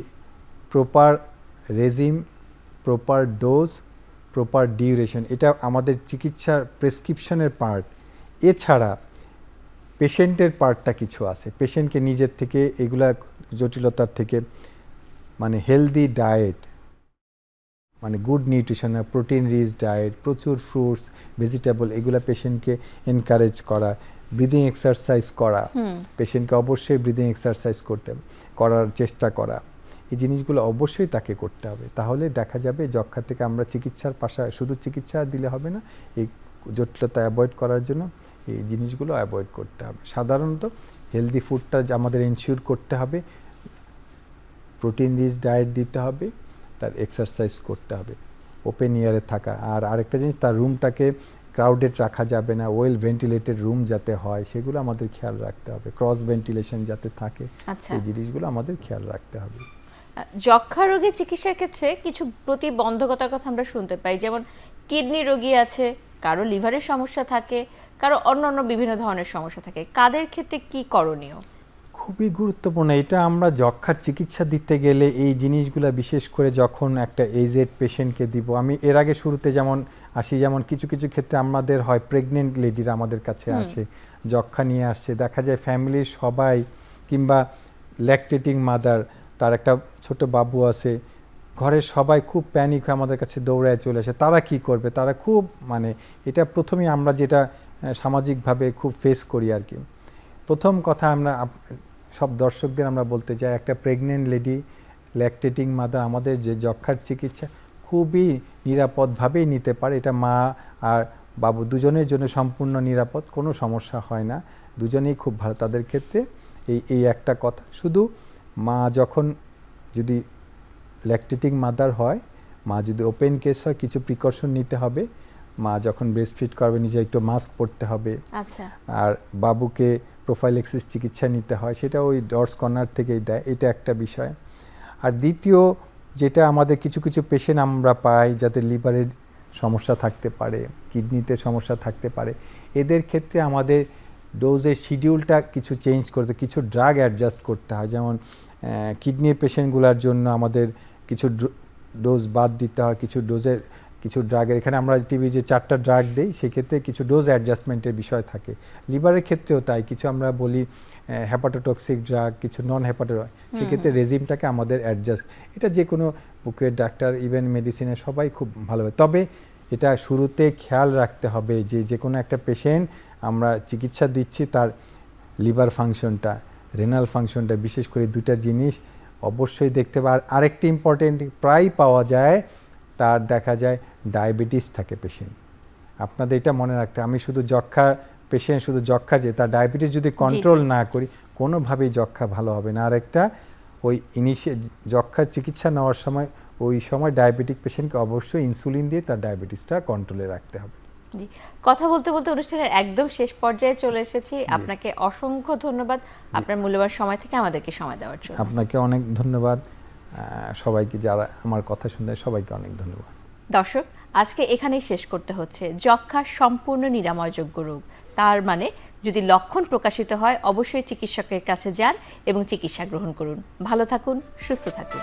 B: proper regime, proper dose, proper duration, এটা আমাদের চিকিৎসার প্রেসক্রিপশনের পার্ট। এছাড়া পেশেন্টের পার্টটা কিছু আছে, পেশেন্টকে নিজের থেকে এগুলা জটিলতার থেকে মানে হেলদি ডায়েট, মানে good nutrition, protein rich diet, প্রচুর ফ্রুটস ভেজিটেবল, এগুলা পেশেন্টকে এনকারেজ করা, ব্রিদিং এক্সারসাইজ করা, পেশেন্টকে অবশ্যই ব্রিদিং এক্সারসাইজ করার চেষ্টা করা, এই জিনিসগুলো অবশ্যই তাকে করতে হবে। তাহলে দেখা যাবে যক্ষ্মা থেকে আমরা চিকিৎসার পাশাপাশি শুধু চিকিৎসা দিলে হবে না, এই জটিলতা অ্যাভয়েড করার জন্য এই জিনিসগুলো অ্যাভয়েড করতে হবে। সাধারণত হেলদি ফুডটা আমাদের এনশিওর করতে হবে, প্রোটিন রিচ ডায়েট দিতে হবে, তার এক্সারসাইজ করতে হবে, ওপেন এয়ারে থাকা। আর আরেকটা জিনিস, তার রুমটাকে ক্রাউডেড রাখা যাবে না, ওয়েল ভেন্টিলেটেড রুম যাতে হয় সেগুলো আমাদের খেয়াল রাখতে হবে, ক্রস ভেন্টিলেশন যাতে থাকে, এই জিনিসগুলো আমাদের খেয়াল রাখতে হবে।
A: যক্ষ্মা রোগের চিকিৎসার ক্ষেত্রে কিছু প্রতিবন্ধকতার কথা আমরা শুনতে পাই, যেমন কিডনি রোগী আছে, কারো লিভারের সমস্যা থাকে, কারো অন্যান্য বিভিন্ন ধরনের সমস্যা থাকে। কাদের ক্ষেত্রে কি করণীয়?
B: খুবই গুরুত্বপূর্ণ এটা। আমরা যক্ষ্মার চিকিৎসা দিতে গেলে এই জিনিসগুলো বিশেষ করে যখন একটা এজেড পেশেন্টকে দিব, আমি এর আগে শুরুতে যেমন আসি, যেমন কিছু কিছু ক্ষেত্রে আমাদের হয় প্রেগনেন্ট লেডিরা আমাদের কাছে আসে, যক্ষ্মা নিয়ে আসছে, দেখা যায় ফ্যামিলির সবাই কিংবা ল্যাকটেটিং মাদার, তার একটা ছোট বাবু আছে, ঘরের সবাই খুব প্যানিক হয়ে আমাদের কাছে দৌড়ায় চলে আসে। তারা কি করবে, তারা খুব মানে এটা প্রথমেই আমরা যেটা সামাজিকভাবে খুব ফেস করি আর কি। প্রথম কথা আমরা সব দর্শকদের আমরা বলতে চাই, একটা প্রেগনেন্ট লেডি, ল্যাকটেটিং মাদার আমাদের যে যক্ষ্মার চিকিৎসা খুবই নিরাপদভাবেই নিতে পারে। এটা মা আর বাবু দুজনের জন্য সম্পূর্ণ নিরাপদ, কোনো সমস্যা হয় না, দুজনেই খুব ভালো। তাদের ক্ষেত্রে এই একটা কথা, শুধু মা যখন যদি ল্যাকটেটিং মাদার হয়, মা যদি ওপেন কেস হয় কিছু প্রিকশন নিতে হবে। মা যখন ব্রেস্ট ফিড করবে নিজে একটু মাস্ক পরতে হবে।
A: আচ্ছা।
B: আর বাবুকে প্রোফাইলেক্সিস চিকিৎসা নিতে হয়, সেটা ওই ডটস কর্নার থেকেই দেয়, এটা একটা বিষয়। আর দ্বিতীয় যেটা আমাদের কিছু কিছু পেশেন্ট আমরা পাই যাদের লিভারের সমস্যা থাকতে পারে, কিডনিতে সমস্যা থাকতে পারে, এদের ক্ষেত্রে আমাদের ডোজের শিডিউলটা কিছু চেঞ্জ করতে, কিছু ড্রাগ অ্যাডজাস্ট করতে হয়। যেমন কিডনির পেশেন্টগুলোর জন্য আমাদের কিছু ডোজ বাদ দিতে হয়, কিছু ড্রাগের, এখানে আমরা টিভি যে 4টা ড্রাগ দেই সেক্ষেত্রে কিছু ডোজ অ্যাডজাস্টমেন্টের বিষয় থাকে। লিভারের ক্ষেত্রেও তাই, কিছু আমরা বলি হ্যাপাটোটক্সিক ড্রাগ, কিছু নন হ্যাপাটো, সেক্ষেত্রে রেজিমটাকে আমাদের অ্যাডজাস্ট, এটা যে কোনো বুকের ডাক্তার ইভেন মেডিসিনের সবাই খুব ভালোভাবে। তবে এটা শুরুতে খেয়াল রাখতে হবে যে যে কোনো একটা পেশেন্ট আমরা চিকিৎসা দিচ্ছি তার লিভার ফাংশনটা, রেনাল ফাংশনটা, বিশেষ করে দুটা জিনিস অবশ্যই দেখতে হবে। আর আরেকটি ইম্পর্টেন্ট প্রায় পাওয়া যায়, তার দেখা যায় ডায়াবেটিস থাকে পেশেন্ট। আপনাদের এটা মনে রাখতে, আমি শুধু যক্ষ্মা পেশেন্ট, শুধু যক্ষ্মা যে তার ডায়াবেটিস যদি কন্ট্রোল না করি কোনোভাবেই যক্ষ্মা ভালো হবে না। আর একটা ওই যক্ষ্মার চিকিৎসা নেওয়ার সময় ওই সময় ডায়াবেটিক পেশেন্টকে অবশ্যই ইনসুলিন দিয়ে তার ডায়াবেটিসটা কন্ট্রোলে রাখতে হবে।
A: জি, কথা বলতে বলতে অনুষ্ঠানের একদম শেষ পর্যায়ে চলে এসেছি। আপনাকে অসংখ্য ধন্যবাদ আপনার মূল্যবান সময় থেকে আমাদেরকে সময় দেওয়ার জন্য।
B: আপনাকে অনেক ধন্যবাদ, সবাইকে যারা আমার কথা শুনতে, সবাইকে অনেক ধন্যবাদ।
A: দর্শক, আজকে এখানেই শেষ করতে হচ্ছে। যক্ষ্মা সম্পূর্ণ নিরাময়যোগ্য রোগ, তার মানে যদি লক্ষণ প্রকাশিত হয় অবশ্যই চিকিৎসকের কাছে যান এবং চিকিৎসা গ্রহণ করুন। ভালো থাকুন, সুস্থ থাকুন।